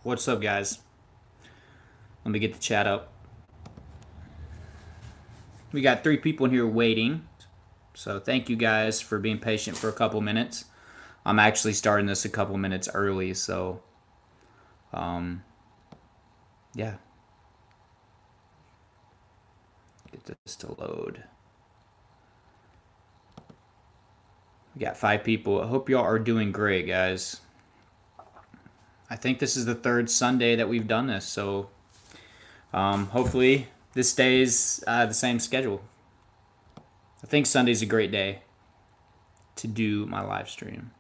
What's up, guys? Let me get the chat up. We got 3 people in here waiting. So thank you guys for being patient for a couple minutes. I'm actually starting this a couple minutes early, so yeah. Get this to load. We got 5 people. I hope y'all are doing great, guys. I think this is the 3rd Sunday that we've done this, so hopefully this stays the same schedule. I think Sunday's a great day to do my live stream.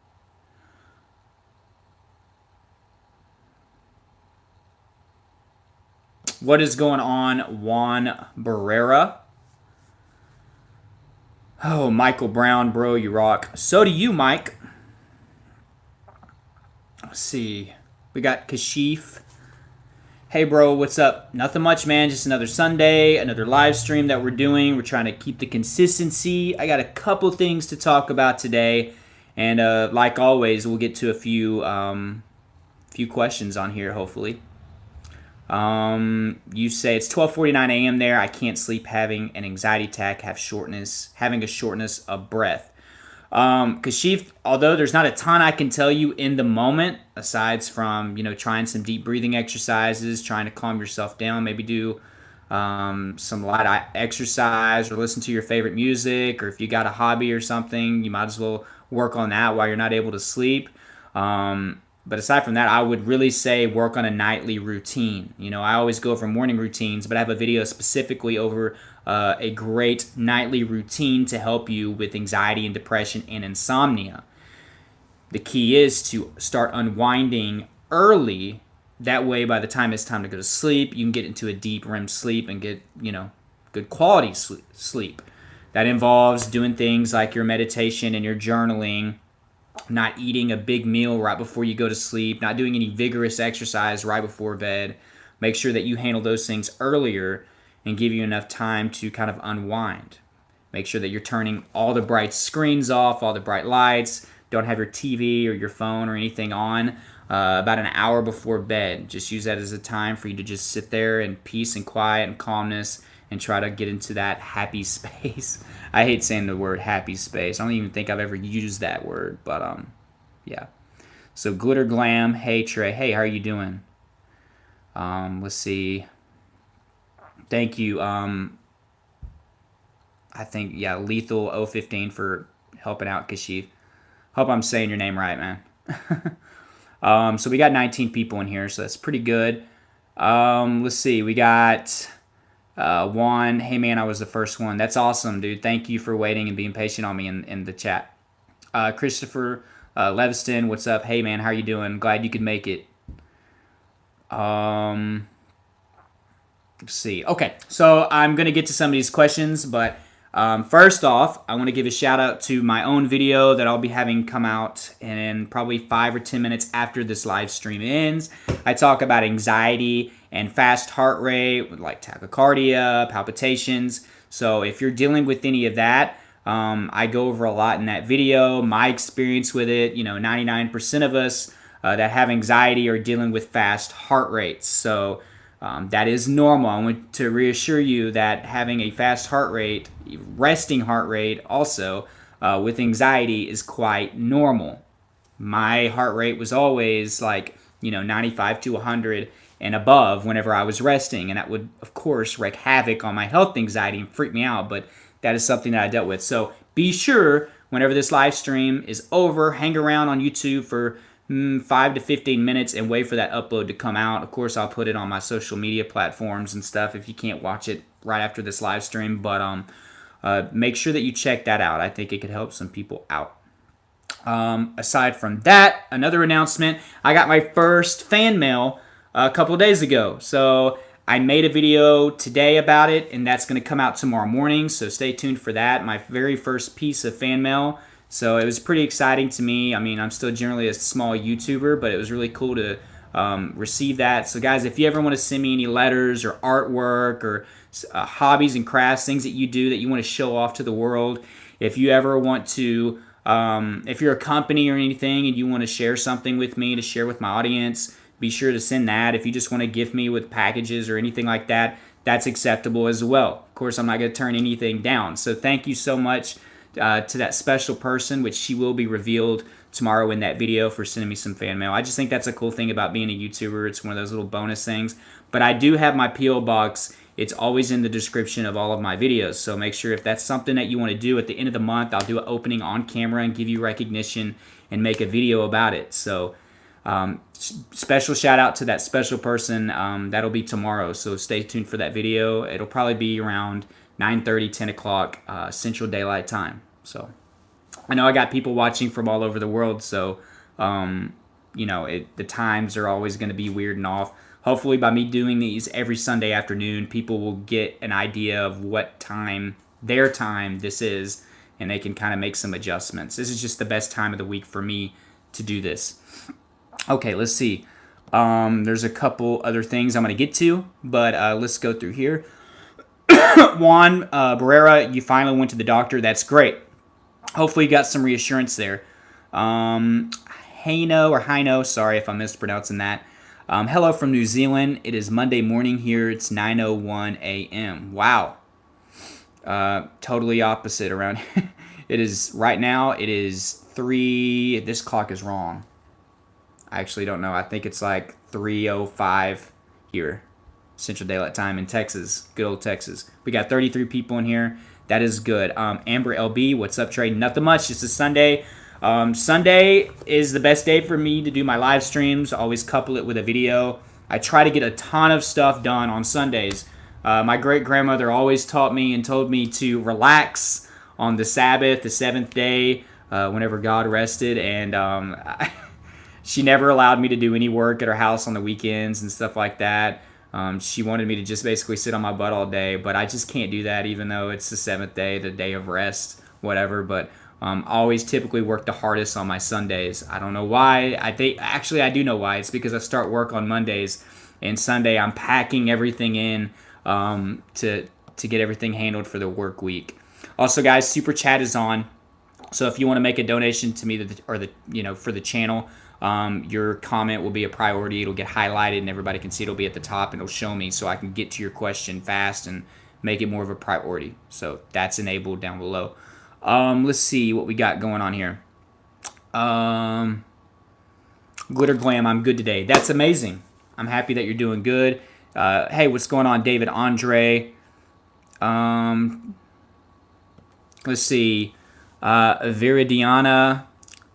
What is going on, Juan Barrera? Oh, Michael Brown, bro, you rock. So do you, Mike. Let's see. We got Kashif. Hey, bro, what's up? Nothing much, man. Just another Sunday, another live stream that we're doing. We're trying to keep the consistency. I got a couple things to talk about today. And like always, we'll get to a few questions on here, hopefully. You say it's 12:49 a.m. there. I can't sleep, having an anxiety attack, having a shortness of breath. Kashif, although there's not a ton I can tell you in the moment, aside from trying some deep breathing exercises, trying to calm yourself down, maybe do some light exercise or listen to your favorite music, or if you got a hobby or something, you might as well work on that while you're not able to sleep. But aside from that, I would really say work on a nightly routine. I always go over morning routines, but I have a video specifically over a great nightly routine to help you with anxiety and depression and insomnia. The key is to start unwinding early. That way, by the time it's time to go to sleep, you can get into a deep REM sleep and get, good quality sleep. That involves doing things like your meditation and your journaling, not eating a big meal right before you go to sleep, not doing any vigorous exercise right before bed. Make sure that you handle those things earlier and give you enough time to kind of unwind. Make sure that you're turning all the bright screens off, all the bright lights. Don't have your TV or your phone or anything on about an hour before bed. Just use that as a time for you to just sit there in peace and quiet and calmness and try to get into that happy space. I hate saying the word happy space. I don't even think I've ever used that word, but yeah. So Glitter Glam, hey Trey, hey, how are you doing? Let's see. Thank you. I think, yeah, Lethal 015 for helping out, Kashif. Hope I'm saying your name right, man. So we got 19 people in here, so that's pretty good. Let's see. We got Juan. Hey, man, I was the first one. That's awesome, dude. Thank you for waiting and being patient on me in the chat. Christopher Leviston, what's up? Hey, man, how are you doing? Glad you could make it. Let's see. Okay, so I'm going to get to some of these questions, but first off, I want to give a shout out to my own video that I'll be having come out in probably 5 or 10 minutes after this live stream ends. I talk about anxiety and fast heart rate, like tachycardia, palpitations. So if you're dealing with any of that, I go over a lot in that video, my experience with it. 99% of us that have anxiety are dealing with fast heart rates. So that is normal. I want to reassure you that having a fast heart rate, resting heart rate also, with anxiety is quite normal. My heart rate was always like, 95 to 100 and above whenever I was resting. And that would, of course, wreak havoc on my health anxiety and freak me out. But that is something that I dealt with. So be sure, whenever this live stream is over, hang around on YouTube for 5 to 15 minutes and wait for that upload to come out. Of course, I'll put it on my social media platforms and stuff if you can't watch it right after this live stream. But make sure that you check that out. I think it could help some people out. Aside from that, another announcement. I got my first fan mail a couple days ago. So I made a video today about it, and that's going to come out tomorrow morning. So stay tuned for that. My very first piece of fan mail. So it was pretty exciting to me. I mean, I'm still generally a small YouTuber, but it was really cool to receive that. So guys, if you ever want to send me any letters or artwork or hobbies and crafts, things that you do that you want to show off to the world, if you ever want to If you're a company or anything and you want to share something with me to share with my audience, be sure to send that. If you just want to gift me with packages or anything like that, that's acceptable as well. Of course, I'm not going to turn anything down. So thank you so much to that special person, which she will be revealed tomorrow in that video, for sending me some fan mail. I just think that's a cool thing about being a YouTuber. It's one of those little bonus things. But I do have my P.O. box. It's always in the description of all of my videos. So make sure if that's something that you want to do at the end of the month, I'll do an opening on camera and give you recognition and make a video about it. So special shout out to that special person. That'll be tomorrow. So stay tuned for that video. It'll probably be around 9:30, 10 o'clock Central Daylight Time. So I know I got people watching from all over the world. So, you know, the times are always going to be weird and off. Hopefully by me doing these every Sunday afternoon, people will get an idea of what time, their time this is, and they can kind of make some adjustments. This is just the best time of the week for me to do this. Okay, let's see. There's a couple other things I'm going to get to, but let's go through here. Juan Barrera, you finally went to the doctor. That's great. Hopefully you got some reassurance there. Heino, sorry if I'm mispronouncing that. Hello from New Zealand. It is Monday morning here. It's 9:01 a.m. Wow. Totally opposite around here. It is, right now, it is 3, this clock is wrong. I actually don't know. I think it's like 3:05 here, Central Daylight Time in Texas. Good old Texas. We got 33 people in here. That is good. Amber LB, what's up, Trey? Nothing much. Just a Sunday. Sunday is the best day for me to do my live streams. Always couple it with a video. I try to get a ton of stuff done on Sundays. My great-grandmother always taught me and told me to relax on the Sabbath, the seventh day, whenever God rested. And she never allowed me to do any work at her house on the weekends and stuff like that. She wanted me to just basically sit on my butt all day, but I just can't do that, even though it's the seventh day, the day of rest, whatever. But always typically work the hardest on my Sundays. I don't know why. Actually I do know why. It's because I start work on Mondays, and Sunday I'm packing everything in to get everything handled for the work week. Also, guys, Super Chat is on, so if you want to make a donation to me for the channel, your comment will be a priority. It'll get highlighted and everybody can see it. It'll be at the top and it'll show me, so I can get to your question fast and make it more of a priority. So that's enabled down below. Let's see what we got going on here. Glitter Glam, I'm good today. That's amazing. I'm happy that you're doing good. Hey, what's going on, David Andre? Let's see. Viridiana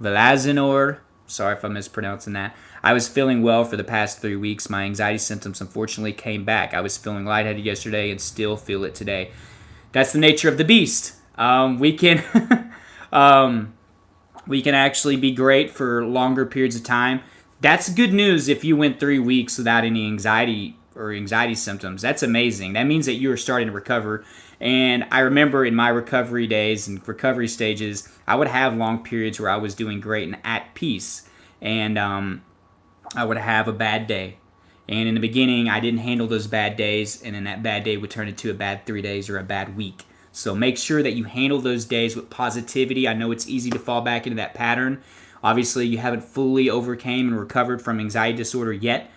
Velazanor. Sorry if I'm mispronouncing that. I was feeling well for the past 3 weeks. My anxiety symptoms unfortunately came back. I was feeling lightheaded yesterday and still feel it today. That's the nature of the beast. We can actually be great for longer periods of time. That's good news if you went 3 weeks without any anxiety or anxiety symptoms. That's amazing. That means that you are starting to recover. And I remember in my recovery days and recovery stages, I would have long periods where I was doing great and at peace. And I would have a bad day. And in the beginning, I didn't handle those bad days. And then that bad day would turn into a bad 3 days or a bad week. So make sure that you handle those days with positivity. I know it's easy to fall back into that pattern. Obviously, you haven't fully overcame and recovered from anxiety disorder yet.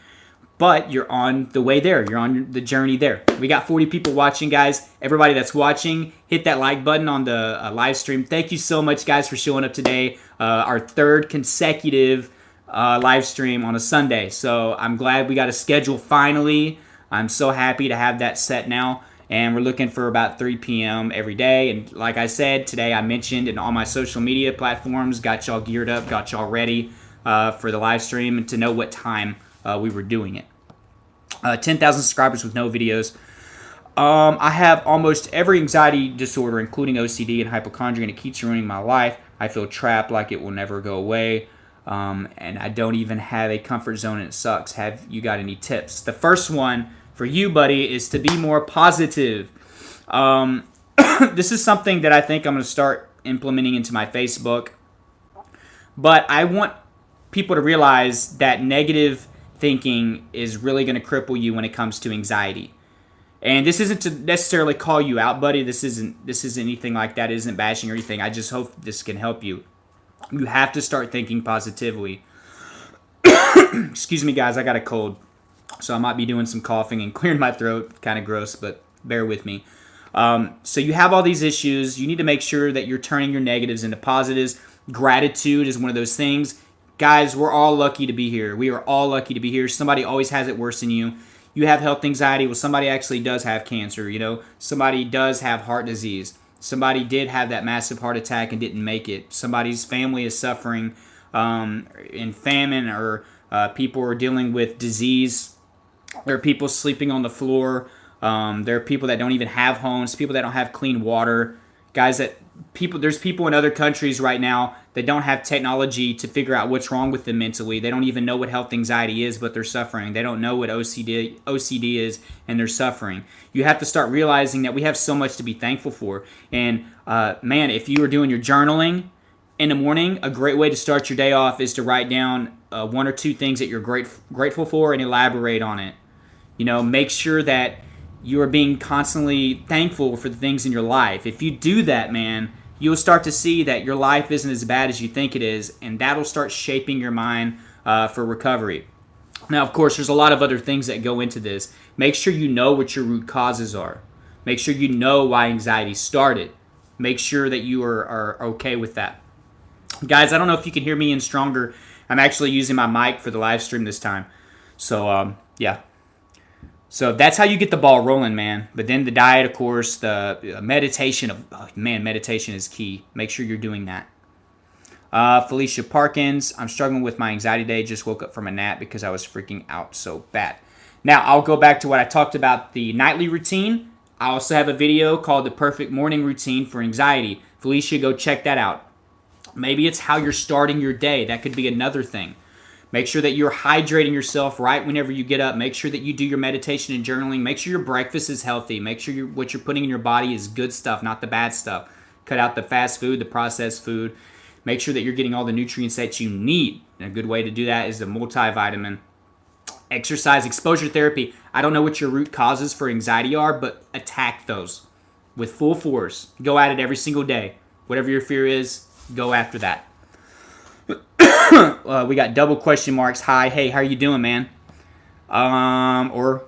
But you're on the way there. You're on the journey there. We got 40 people watching, guys. Everybody that's watching, hit that like button on the live stream. Thank you so much, guys, for showing up today. Our third consecutive live stream on a Sunday. So I'm glad we got a schedule finally. I'm so happy to have that set now. And we're looking for about 3 p.m. every day. And like I said, today I mentioned in all my social media platforms, got y'all geared up, got y'all ready for the live stream and to know what time we were doing it. 10,000 subscribers with no videos. I have almost every anxiety disorder, including OCD and hypochondria, and it keeps ruining my life. I feel trapped, like it will never go away. And I don't even have a comfort zone, and it sucks. Have you got any tips? The first one for you, buddy, is to be more positive. This is something that I think I'm going to start implementing into my Facebook. But I want people to realize that negative thinking is really going to cripple you when it comes to anxiety. And this isn't to necessarily call you out, buddy. This isn't anything like that. It isn't bashing or anything. I just hope this can help you. You have to start thinking positively. Excuse me, guys. I got a cold, so I might be doing some coughing and clearing my throat. Kind of gross, but bear with me. So you have all these issues. You need to make sure that you're turning your negatives into positives. Gratitude is one of those things. Guys, we're all lucky to be here. We are all lucky to be here. Somebody always has it worse than you. You have health anxiety. Well, somebody actually does have cancer. You know, somebody does have heart disease. Somebody did have that massive heart attack and didn't make it. Somebody's family is suffering in famine, or people are dealing with disease. There are people sleeping on the floor. There are people that don't even have homes, people that don't have clean water. Guys, there's people in other countries right now that don't have technology to figure out what's wrong with them mentally. They don't even know what health anxiety is, but they're suffering. They don't know what OCD is, and they're suffering. You have to start realizing that we have so much to be thankful for. And man, if you are doing your journaling in the morning, a great way to start your day off is to write down one or two things that you're grateful for and elaborate on it. You know, make sure that you are being constantly thankful for the things in your life. If you do that, man, you'll start to see that your life isn't as bad as you think it is, and that'll start shaping your mind for recovery. Now, of course, there's a lot of other things that go into this. Make sure you know what your root causes are. Make sure you know why anxiety started. Make sure that you are okay with that. Guys, I don't know if you can hear me in stronger. I'm actually using my mic for the live stream this time. So, yeah. So that's how you get the ball rolling, man. But then the diet, of course, the meditation. Meditation is key. Make sure you're doing that. Felicia Parkins, I'm struggling with my anxiety today. Just woke up from a nap because I was freaking out so bad. Now, I'll go back to what I talked about, the nightly routine. I also have a video called The Perfect Morning Routine for Anxiety. Felicia, go check that out. Maybe it's how you're starting your day. That could be another thing. Make sure that you're hydrating yourself right whenever you get up. Make sure that you do your meditation and journaling. Make sure your breakfast is healthy. Make sure what you're putting in your body is good stuff, not the bad stuff. Cut out the fast food, the processed food. Make sure that you're getting all the nutrients that you need. And a good way to do that is the multivitamin. Exercise, exposure therapy. I don't know what your root causes for anxiety are, but attack those with full force. Go at it every single day. Whatever your fear is, go after that. We got double question marks. Hi, hey, how are you doing, man? Or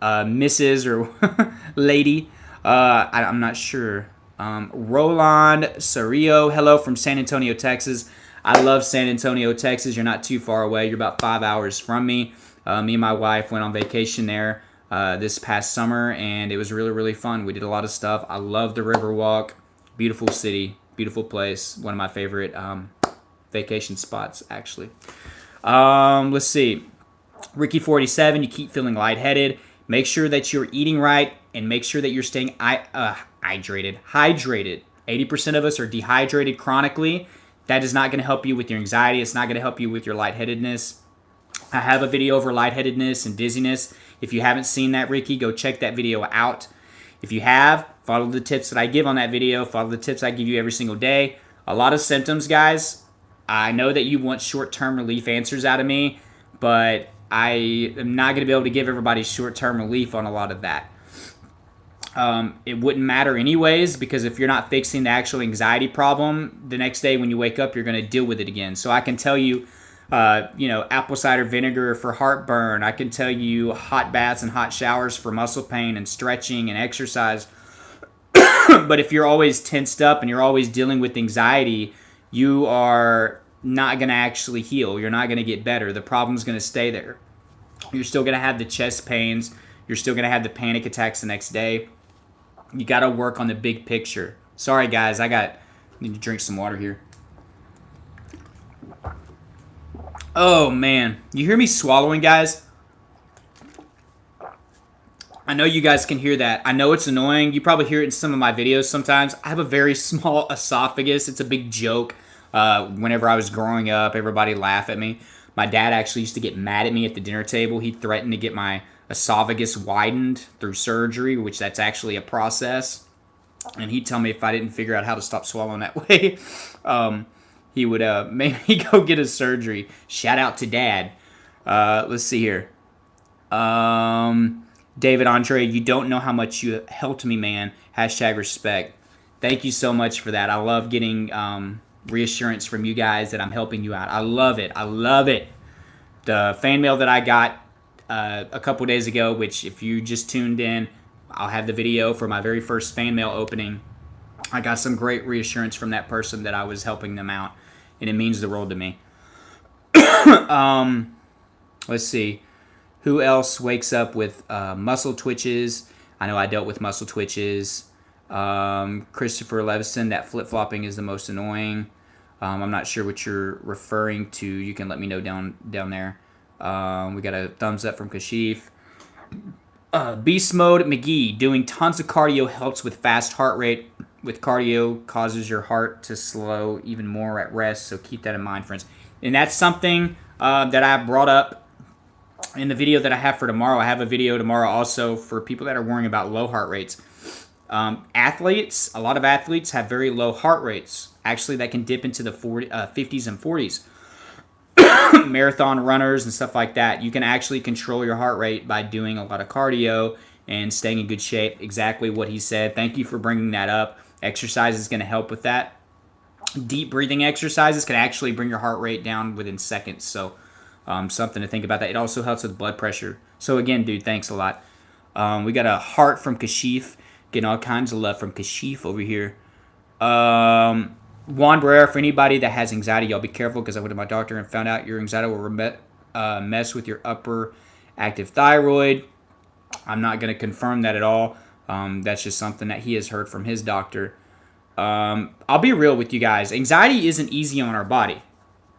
Mrs. or lady. I'm not sure. Roland Sarillo, hello from San Antonio, Texas. I love San Antonio, Texas. You're not too far away. You're about 5 hours from me. Me and my wife went on vacation there this past summer, and it was really, really fun. We did a lot of stuff. I love the Riverwalk. Beautiful city, beautiful place. One of my favorite vacation spots, actually. Let's see. Ricky47, you keep feeling lightheaded. Make sure that you're eating right, and make sure that you're staying hydrated. 80% of us are dehydrated chronically. That is not going to help you with your anxiety. It's not going to help you with your lightheadedness. I have a video over lightheadedness and dizziness. If you haven't seen that, Ricky, go check that video out. If you have, follow the tips that I give on that video. Follow the tips I give you every single day. A lot of symptoms, guys. I know that you want short-term relief answers out of me, but I am not going to be able to give everybody short-term relief on a lot of that. It wouldn't matter anyways, because if you're not fixing the actual anxiety problem, the next day when you wake up, you're going to deal with it again. So I can tell you, apple cider vinegar for heartburn. I can tell you hot baths and hot showers for muscle pain and stretching and exercise. But if you're always tensed up and you're always dealing with anxiety, you are not going to actually heal. You're not going to get better. The problem's going to stay there. You're still going to have the chest pains. You're still going to have the panic attacks the next day. You got to work on the big picture. Sorry, guys. I need to drink some water here. Oh, man. You hear me swallowing, guys? I know you guys can hear that. I know it's annoying. You probably hear it in some of my videos sometimes. I have a very small esophagus. It's a big joke. Whenever I was growing up, everybody laughed at me. My dad actually used to get mad at me at the dinner table. He threatened to get my esophagus widened through surgery, which that's actually a process. And he'd tell me if I didn't figure out how to stop swallowing that way, he would make me go get a surgery. Shout out to Dad. Let's see here. David Andre, you don't know how much you helped me, man. #respect. Thank you so much for that. I love getting reassurance from you guys that I'm helping you out. I love it. I love it. The fan mail that I got a couple days ago, which if you just tuned in, I'll have the video for my very first fan mail opening. I got some great reassurance from that person that I was helping them out, and it means the world to me. Let's see. Who else wakes up with muscle twitches? I know I dealt with muscle twitches. Christopher Levison, that flip-flopping is the most annoying. I'm not sure what you're referring to. You can let me know down there. We got a thumbs up from Kashif. Beast Mode McGee, doing tons of cardio helps with fast heart rate. With cardio, causes your heart to slow even more at rest, so keep that in mind, friends. And that's something that I brought up in the video that I have for tomorrow. I have a video tomorrow also for people that are worrying about low heart rates. Athletes, a lot of athletes have very low heart rates. Actually, that can dip into the 50s and 40s. Marathon runners and stuff like that. You can actually control your heart rate by doing a lot of cardio and staying in good shape. Exactly what he said. Thank you for bringing that up. Exercise is going to help with that. Deep breathing exercises can actually bring your heart rate down within seconds. So something to think about that. It also helps with blood pressure. So again, dude, thanks a lot. We got a heart from Kashif. Getting all kinds of love from Kashif over here. Juan Barrera, for anybody that has anxiety, y'all be careful because I went to my doctor and found out your anxiety will mess with your upper active thyroid. I'm not going to confirm that at all. That's just something that he has heard from his doctor. I'll be real with you guys. Anxiety isn't easy on our body.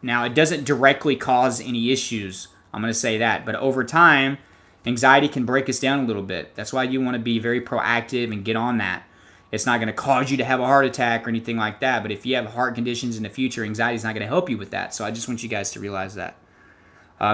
Now, it doesn't directly cause any issues. I'm going to say that. But over time, anxiety can break us down a little bit. That's why you want to be very proactive and get on that. It's not going to cause you to have a heart attack or anything like that. But if you have heart conditions in the future, anxiety is not going to help you with that. So I just want you guys to realize that.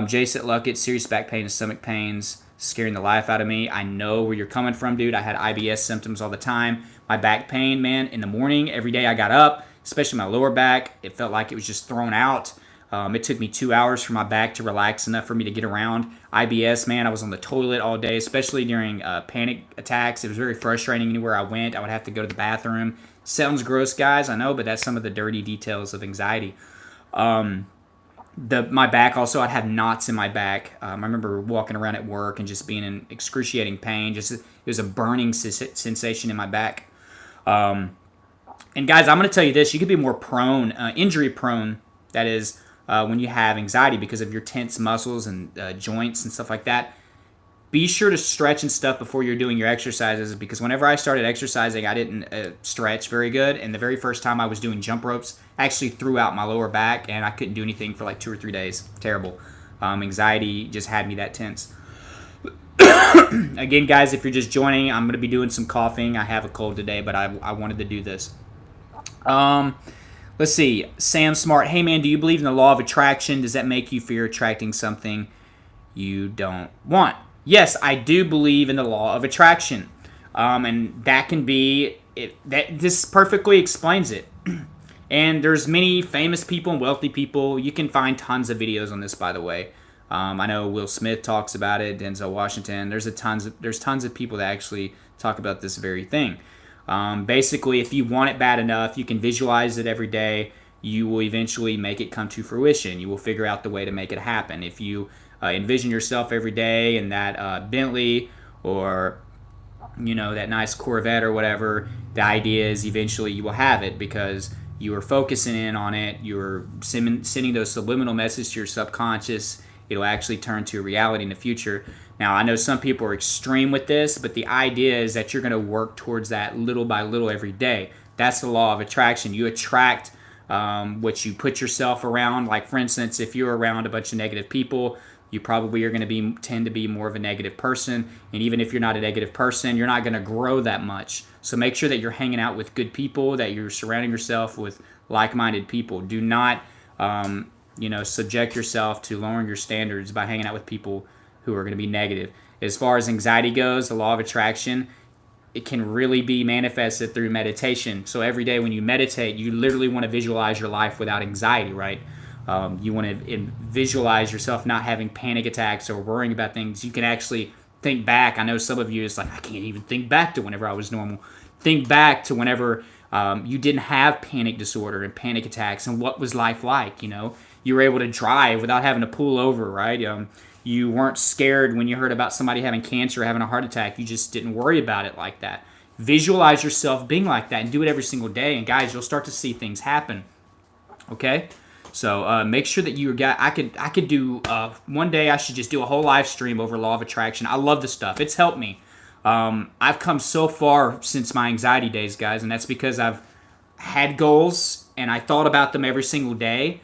Jason Luckett, serious back pain and stomach pains, scaring the life out of me. I know where you're coming from, dude. I had IBS symptoms all the time. My back pain, man, in the morning, every day I got up, especially my lower back, it felt like it was just thrown out. It took me 2 hours for my back to relax enough for me to get around. IBS, man, I was on the toilet all day, especially during panic attacks. It was very frustrating. Anywhere I went, I would have to go to the bathroom. Sounds gross, guys, I know, but that's some of the dirty details of anxiety. My back also, I'd have knots in my back. I remember walking around at work and just being in excruciating pain. It was a burning sensation in my back. And guys, I'm going to tell you this. You could be more prone, injury prone, that is, when you have anxiety because of your tense muscles and joints and stuff like that. Be sure to stretch and stuff before you're doing your exercises, because whenever I started exercising, I didn't stretch very good. And the very first time I was doing jump ropes, I actually threw out my lower back, and I couldn't do anything for like 2 or 3 days. Terrible. Anxiety just had me that tense. Again, guys, if you're just joining, I'm going to be doing some coughing. I have a cold today, but I wanted to do this. Let's see. Sam Smart. Hey, man, do you believe in the law of attraction? Does that make you fear attracting something you don't want? Yes, I do believe in the law of attraction. And that can be... this perfectly explains it. And there's many famous people and wealthy people. You can find tons of videos on this, by the way. I know Will Smith talks about it, Denzel Washington. There's tons of people that actually talk about this very thing. Basically, if you want it bad enough, you can visualize it every day. You will eventually make it come to fruition. You will figure out the way to make it happen. If you envision yourself every day in that Bentley or that nice Corvette or whatever, the idea is eventually you will have it because you are focusing in on it. You're sending those subliminal messages to your subconscious. It'll actually turn to a reality in the future. Now, I know some people are extreme with this, but the idea is that you're going to work towards that little by little every day. That's the law of attraction. You attract what you put yourself around. Like, for instance, if you're around a bunch of negative people, you probably are going to tend to be more of a negative person. And even if you're not a negative person, you're not going to grow that much. So make sure that you're hanging out with good people, that you're surrounding yourself with like-minded people. Do not, subject yourself to lowering your standards by hanging out with people who are going to be negative. As far as anxiety goes, the law of attraction, it can really be manifested through meditation. So every day when you meditate, you literally want to visualize your life without anxiety, right? You want to visualize yourself not having panic attacks or worrying about things. You can actually think back. I know some of you, it's like, I can't even think back to whenever I was normal. Think back to whenever You didn't have panic disorder and panic attacks. And what was life like? You were able to drive without having to pull over, right? You weren't scared when you heard about somebody having cancer or having a heart attack. You just didn't worry about it like that. Visualize yourself being like that and do it every single day. And guys, you'll start to see things happen. Okay? So make sure that you're I could do one day I should just do a whole live stream over law of attraction. I love this stuff. It's helped me. I've come so far since my anxiety days, guys, and that's because I've had goals and I thought about them every single day.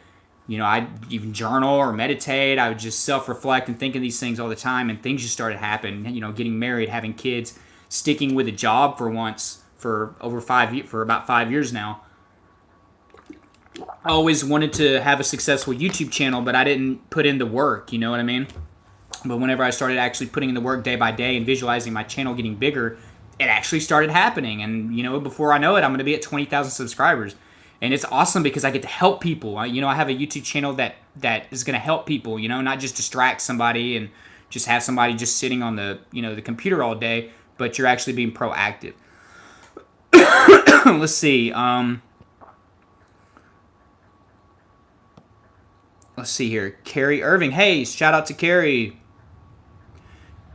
I'd even journal or meditate. I would just self-reflect and think of these things all the time, and things just started happening. Getting married, having kids, sticking with a job for about 5 years now. I always wanted to have a successful YouTube channel, but I didn't put in the work, you know what I mean? But whenever I started actually putting in the work day by day and visualizing my channel getting bigger, it actually started happening. And, before I know it, I'm going to be at 20,000 subscribers. And it's awesome because I get to help people. I have a YouTube channel that is going to help people, not just distract somebody and just have somebody just sitting on the, the computer all day, but you're actually being proactive. Let's see. Let's see here. Carrie Irving. Hey, shout out to Carrie.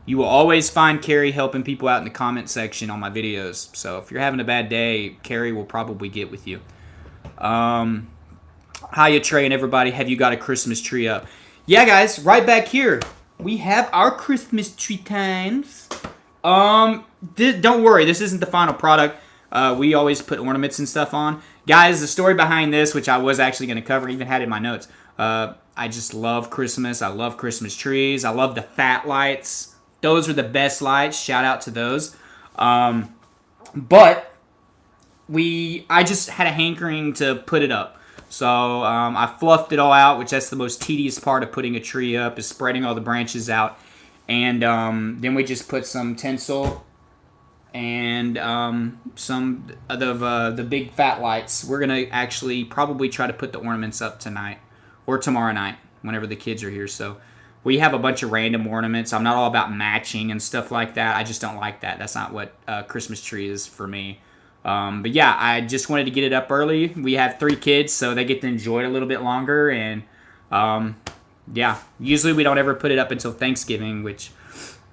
You will always find Carrie helping people out in the comment section on my videos. So if you're having a bad day, Carrie will probably get with you. Hiya, Trey and everybody. Have you got a Christmas tree up? Yeah, guys, right back here. We have our Christmas tree times. Don't worry, this isn't the final product. We always put ornaments and stuff on. Guys, the story behind this, which I was actually going to cover, even had it in my notes. I just love Christmas. I love Christmas trees. I love the fat lights. Those are the best lights. Shout out to those. But I just had a hankering to put it up. So I fluffed it all out, which that's the most tedious part of putting a tree up, is spreading all the branches out. And then we just put some tinsel and some of the big fat lights. We're going to actually probably try to put the ornaments up tonight or tomorrow night whenever the kids are here. So we have a bunch of random ornaments. I'm not all about matching and stuff like that. I just don't like that. That's not what a Christmas tree is for me. But yeah, I just wanted to get it up early. We have 3 kids, so they get to enjoy it a little bit longer. And yeah, usually we don't ever put it up until Thanksgiving, which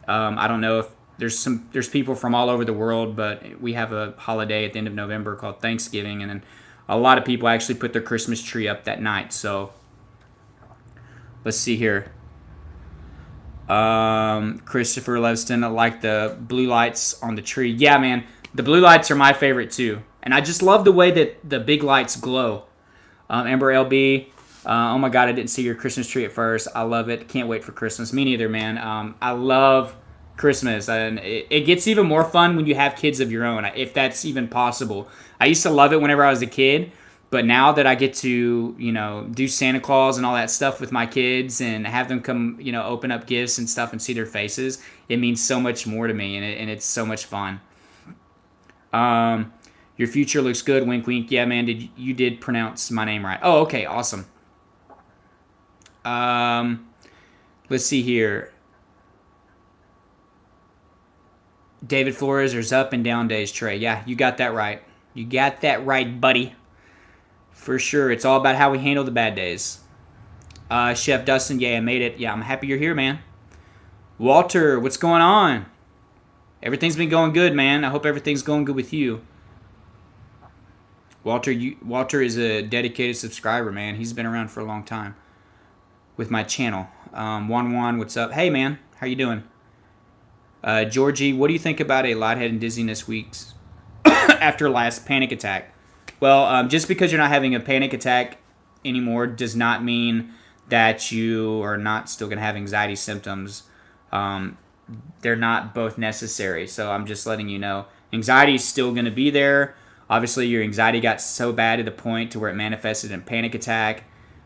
I don't know if there's people from all over the world, but we have a holiday at the end of November called Thanksgiving, and then a lot of people actually put their Christmas tree up that night. So let's see here. Christopher Levston, I like the blue lights on the tree. Yeah, man, the blue lights are my favorite too, and I just love the way that the big lights glow. Amber LB, oh my God, I didn't see your Christmas tree at first. I love it. Can't wait for Christmas. Me neither, man. I love Christmas, and it gets even more fun when you have kids of your own, if that's even possible. I used to love it whenever I was a kid, but now that I get to, do Santa Claus and all that stuff with my kids and have them come, open up gifts and stuff and see their faces, it means so much more to me, and it's so much fun. Your future looks good, wink, wink. Yeah, man, you did pronounce my name right. Oh, okay, awesome. Let's see here. David Flores, there's up and down days, Trey. Yeah, you got that right. You got that right, buddy. For sure. It's all about how we handle the bad days. Chef Dustin, yeah, I made it. Yeah, I'm happy you're here, man. Walter, what's going on? Everything's been going good, man. I hope everything's going good with you. Walter is a dedicated subscriber, man. He's been around for a long time with my channel. Juan, what's up? Hey, man. How you doing? Georgie, what do you think about a lightheaded and dizziness weeks after last panic attack? Well, just because you're not having a panic attack anymore does not mean that you are not still going to have anxiety symptoms. They're not both necessary, so I'm just letting you know. Anxiety is still going to be there. Obviously, your anxiety got so bad to the point to where it manifested in panic attack.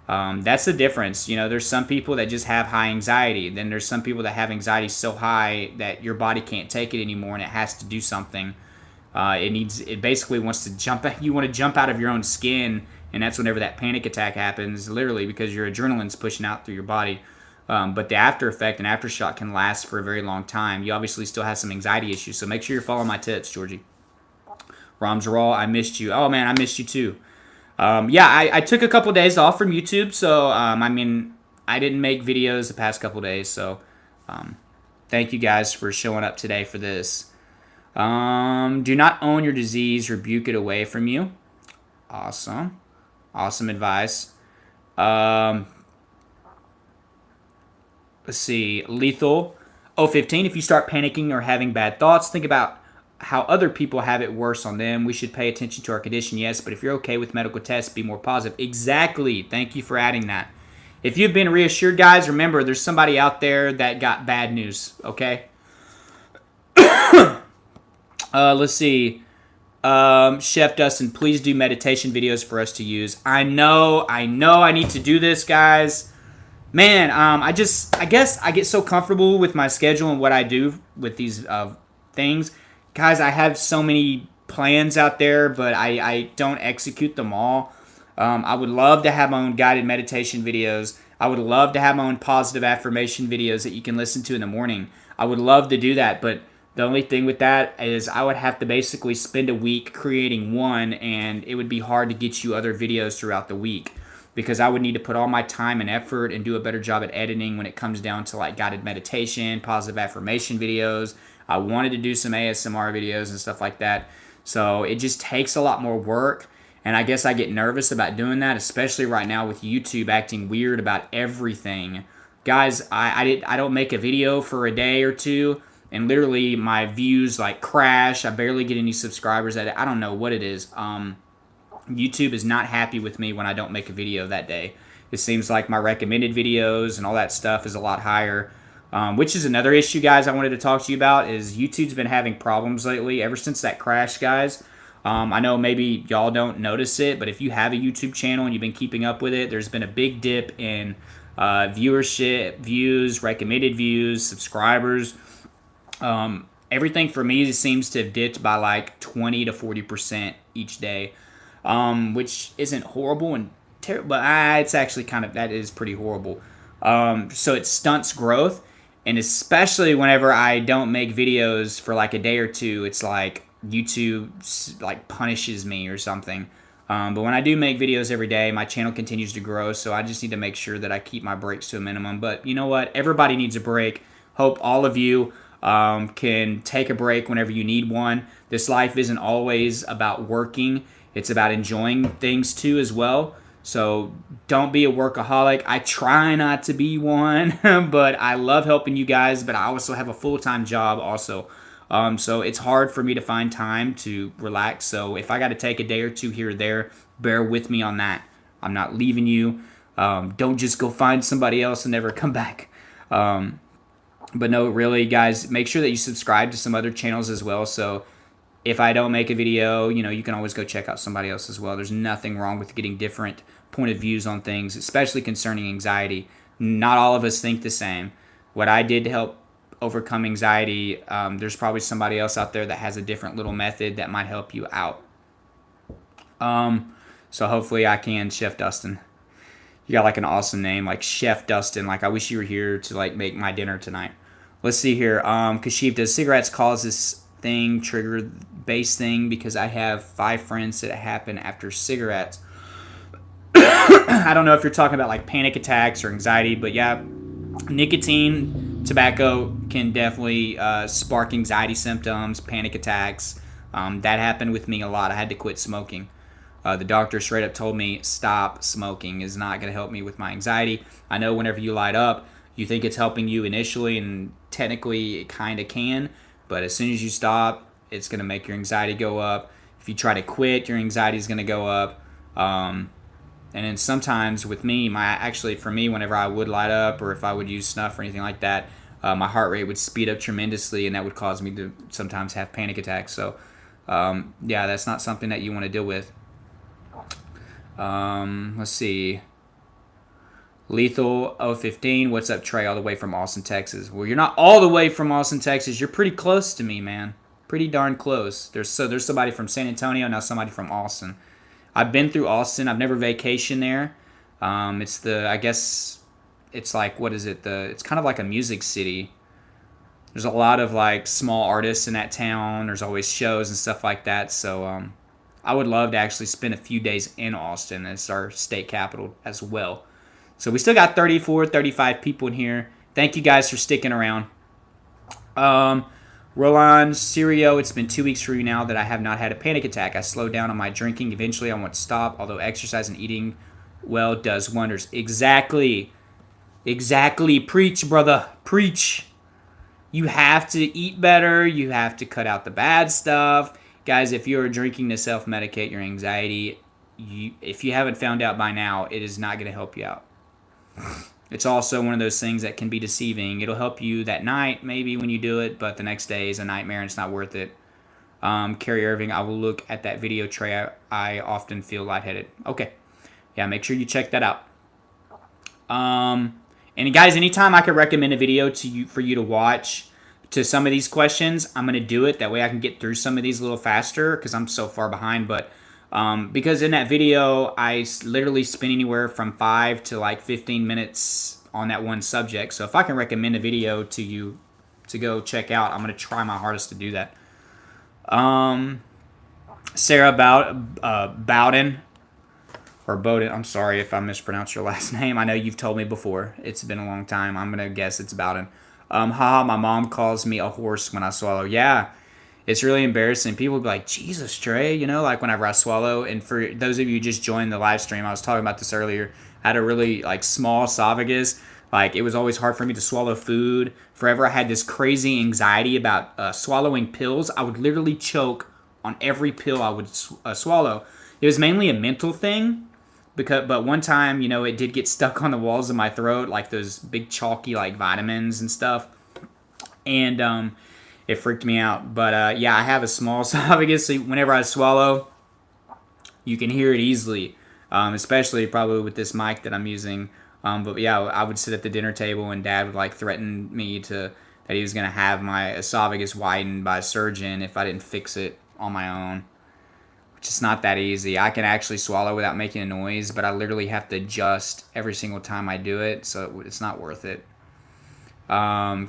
That's the difference. There's some people that just have high anxiety. Then there's some people that have anxiety so high that your body can't take it anymore and it has to do something. It basically wants to jump. You want to jump out of your own skin, and that's whenever that panic attack happens, literally, because your adrenaline's pushing out through your body. But the after effect and aftershock can last for a very long time. You obviously still have some anxiety issues, so make sure you're following my tips, Georgie. Rams Raw, I missed you. Oh, man, I missed you too. Yeah, I took a couple days off from YouTube, so, I mean, I didn't make videos the past couple days, so thank you guys for showing up today for this. Do not own your disease, rebuke it away from you. Awesome. Awesome advice. Let's see. Lethal 015. If you start panicking or having bad thoughts, think about how other people have it worse on them. We should pay attention to our condition, yes, but if you're okay with medical tests, be more positive. Exactly. Thank you for adding that. If you've been reassured, guys, remember there's somebody out there that got bad news, okay? Let's see. Chef Dustin, please do meditation videos for us to use. I know I need to do this, guys. Man, I guess I get so comfortable with my schedule and what I do with these things. Guys, I have so many plans out there, but I don't execute them all. I would love to have my own guided meditation videos. I would love to have my own positive affirmation videos that you can listen to in the morning. I would love to do that, but the only thing with that is I would have to basically spend a week creating one, and it would be hard to get you other videos throughout the week because I would need to put all my time and effort and do a better job at editing when it comes down to like guided meditation, positive affirmation videos. I wanted to do some ASMR videos and stuff like that. So it just takes a lot more work, and I guess I get nervous about doing that, especially right now with YouTube acting weird about everything. Guys, I don't make a video for a day or two, and literally my views like crash. I barely get any subscribers at it. I don't know what it is. YouTube is not happy with me when I don't make a video that day. It seems like my recommended videos and all that stuff is a lot higher, which is another issue, guys, I wanted to talk to you about is YouTube's been having problems lately ever since that crash, guys. I know maybe y'all don't notice it, but if you have a YouTube channel and you've been keeping up with it, there's been a big dip in viewership, views, recommended views, subscribers. Everything for me seems to have dipped by like 20 to 40% each day, which isn't horrible and terrible, but it's actually that is pretty horrible. So it stunts growth, and especially whenever I don't make videos for like a day or two, it's like YouTube like punishes me or something. But when I do make videos every day, my channel continues to grow, so I just need to make sure that I keep my breaks to a minimum. But you know what? Everybody needs a break. Hope all of you can take a break whenever you need one. This life isn't always about working. It's about enjoying things too as well. So don't be a workaholic. I try not to be one, but I love helping you guys, but I also have a full-time job also. So it's hard for me to find time to relax. So if I got to take a day or two here or there, bear with me on that. I'm not leaving you. Don't just go find somebody else and never come back. But no, really, guys, make sure that you subscribe to some other channels as well. So if I don't make a video, you can always go check out somebody else as well. There's nothing wrong with getting different point of views on things, especially concerning anxiety. Not all of us think the same. What I did to help overcome anxiety, there's probably somebody else out there that has a different little method that might help you out. So hopefully I can, Chef Dustin. You got like an awesome name, like Chef Dustin. Like I wish you were here to like make my dinner tonight. Let's see here. Kashif, does cigarettes cause this thing, trigger base thing? Because I have 5 friends that happen after cigarettes. I don't know if you're talking about like panic attacks or anxiety, but yeah, nicotine, tobacco can definitely spark anxiety symptoms, panic attacks. That happened with me a lot. I had to quit smoking. The doctor straight up told me stop smoking is not going to help me with my anxiety. I know whenever you light up, you think it's helping you initially, and technically it kind of can, but as soon as you stop, it's going to make your anxiety go up. If you try to quit, your anxiety is going to go up. And then sometimes with me, for me, whenever I would light up or if I would use snuff or anything like that, my heart rate would speed up tremendously, and that would cause me to sometimes have panic attacks. So, yeah, that's not something that you want to deal with. Let's see. Lethal 015, what's up, Trey, all the way from Austin, Texas? Well, you're not all the way from Austin, Texas. You're pretty close to me, man. Pretty darn close. There's somebody from San Antonio, now somebody from Austin. I've been through Austin. I've never vacationed there. I guess it's like, what is it? It's kind of like a music city. there's a lot of like small artists in that town. There's always shows and stuff like that. So I would love to actually spend a few days in Austin. It's our state capital as well. So we still got 34, 35 people in here. Thank you guys for sticking around. Roland Sirio, it's been 2 weeks for you now that I have not had a panic attack. I slowed down on my drinking. Eventually, I want to stop, although exercise and eating well does wonders. Exactly. Exactly. Preach, brother. Preach. You have to eat better. You have to cut out the bad stuff. Guys, if you're drinking to self-medicate your anxiety, if you haven't found out by now, it is not going to help you out. It's also one of those things that can be deceiving. It'll help you that night, maybe when you do it, but the next day is a nightmare and it's not worth it. Carrie Irving, I will look at that video, Trey. I often feel lightheaded. Okay. Yeah, make sure you check that out. And guys, anytime I could recommend a video to you for you to watch to some of these questions, I'm going to do it. That way I can get through some of these a little faster because I'm so far behind. But because in that video, I literally spend anywhere from 5 to like 15 minutes on that one subject. So if I can recommend a video to you to go check out, I'm going to try my hardest to do that. Sarah Bowden, or Bowden, I'm sorry if I mispronounced your last name. I know you've told me before. It's been a long time. I'm going to guess it's Bowden. Haha, my mom calls me a horse when I swallow. Yeah. It's really embarrassing. People be like, Jesus, Trey, you know, like whenever I swallow. And for those of you who just joined the live stream, I was talking about this earlier. I had a really like small esophagus. Like it was always hard for me to swallow food. Forever I had this crazy anxiety about swallowing pills. I would literally choke on every pill I would swallow. It was mainly a mental thing. But one time, you know, it did get stuck on the walls of my throat, like those big chalky like vitamins and stuff. And it freaked me out. But yeah, I have a small esophagus, so whenever I swallow, you can hear it easily, especially probably with this mic that I'm using. But yeah, I would sit at the dinner table and Dad would like threaten me that he was going to have my esophagus widened by a surgeon if I didn't fix it on my own. Which is not that easy. I can actually swallow without making a noise, but I literally have to adjust every single time I do it, so it's not worth it.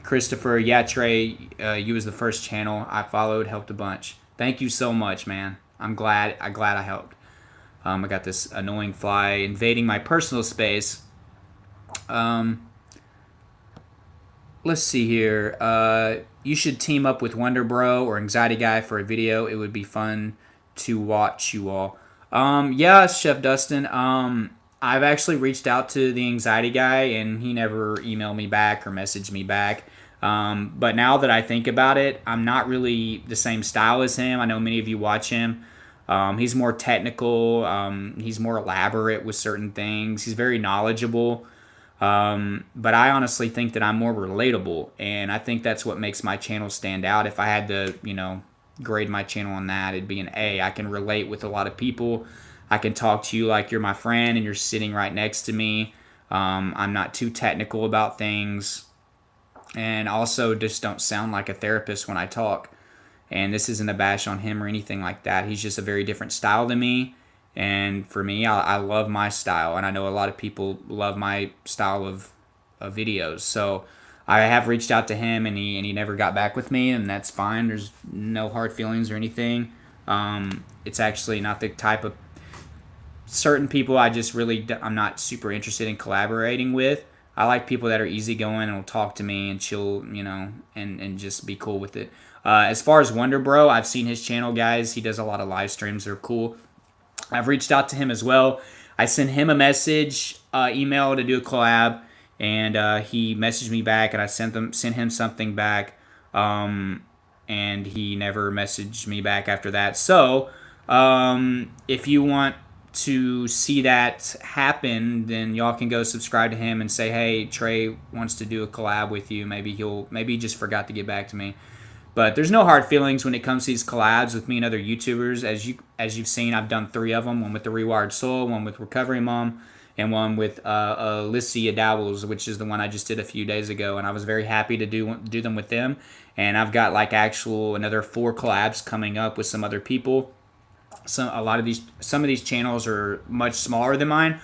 Christopher, yeah, Trey, you was the first channel I followed, helped a bunch. Thank you so much, man. I'm glad I helped. I got this annoying fly invading my personal space. Let's see here. You should team up with Wonder Bro or Anxiety Guy for a video. It would be fun to watch you all. Yeah, Chef Dustin. I've actually reached out to the Anxiety Guy and he never emailed me back or messaged me back. But now that I think about it, I'm not really the same style as him. I know many of you watch him. He's more technical. He's more elaborate with certain things. He's very knowledgeable. But I honestly think that I'm more relatable, and I think that's what makes my channel stand out. If I had to, you know, grade my channel on that, it'd be an A. I can relate with a lot of people. I can talk to you like you're my friend and you're sitting right next to me. I'm not too technical about things, and also just don't sound like a therapist when I talk. And this isn't a bash on him or anything like that. He's just a very different style than me. And for me, I love my style, and I know a lot of people love my style of videos. So I have reached out to him, and he never got back with me, and that's fine. There's no hard feelings or anything. It's actually not the type of certain people I'm not super interested in collaborating with. I like people that are easygoing and will talk to me and chill, you know, and just be cool with it. As far as Wonder Bro, I've seen his channel, guys. He does a lot of live streams. They're cool. I've reached out to him as well. I sent him a message, email to do a collab, and he messaged me back, and I sent him something back, and he never messaged me back after that. So if you want to see that happen, then y'all can go subscribe to him and say, hey, Trey wants to do a collab with you. Maybe he just forgot to get back to me. But there's no hard feelings when it comes to these collabs with me and other YouTubers. As you've seen, I've done 3 of them. One with The Rewired Soul, one with Recovery Mom, and one with Alicia Dabbles, which is the one I just did a few days ago. And I was very happy to do them with them. And I've got like another 4 collabs coming up with some other people. Some of these channels are much smaller than mine.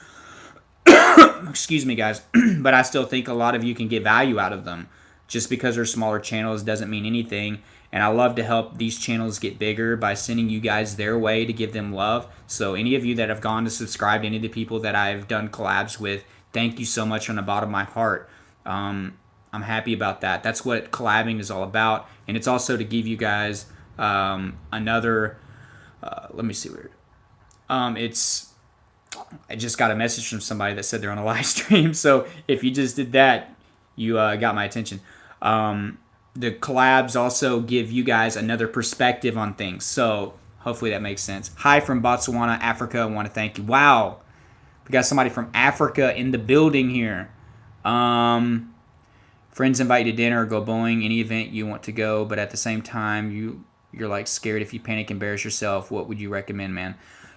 Excuse me, guys. But I still think a lot of you can get value out of them. Just because they're smaller channels doesn't mean anything. And I love to help these channels get bigger by sending you guys their way to give them love. So any of you that have gone to subscribe to any of the people that I've done collabs with, thank you so much from the bottom of my heart. I'm happy about that. That's what collabing is all about. And it's also to give you guys another, let me see where, I just got a message from somebody that said they're on a live stream. So if you just did that, you got my attention. The collabs also give you guys another perspective on things. So hopefully that makes sense. Hi from Botswana, Africa. I want to thank you. Wow. We got somebody from Africa in the building here. Friends invite you to dinner or go bowling, any event you want to go, but at the same time, you're like scared if you panic, embarrass yourself. What would you recommend, man?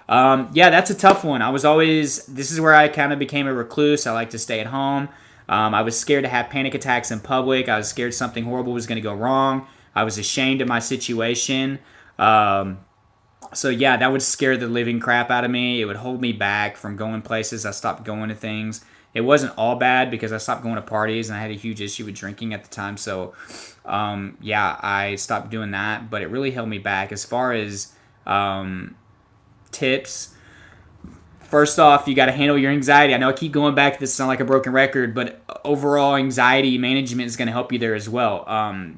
Yeah, that's a tough one. This is where I kind of became a recluse. I like to stay at home. I was scared to have panic attacks in public. I was scared something horrible was going to go wrong. I was ashamed of my situation. So yeah, that would scare the living crap out of me. It would hold me back from going places. I stopped going to things. It wasn't all bad because I stopped going to parties and I had a huge issue with drinking at the time. So yeah, I stopped doing that, but it really held me back. As far as tips, first off, you got to handle your anxiety. I know I keep going back to this, sound like a broken record, but overall anxiety management is going to help you there as well.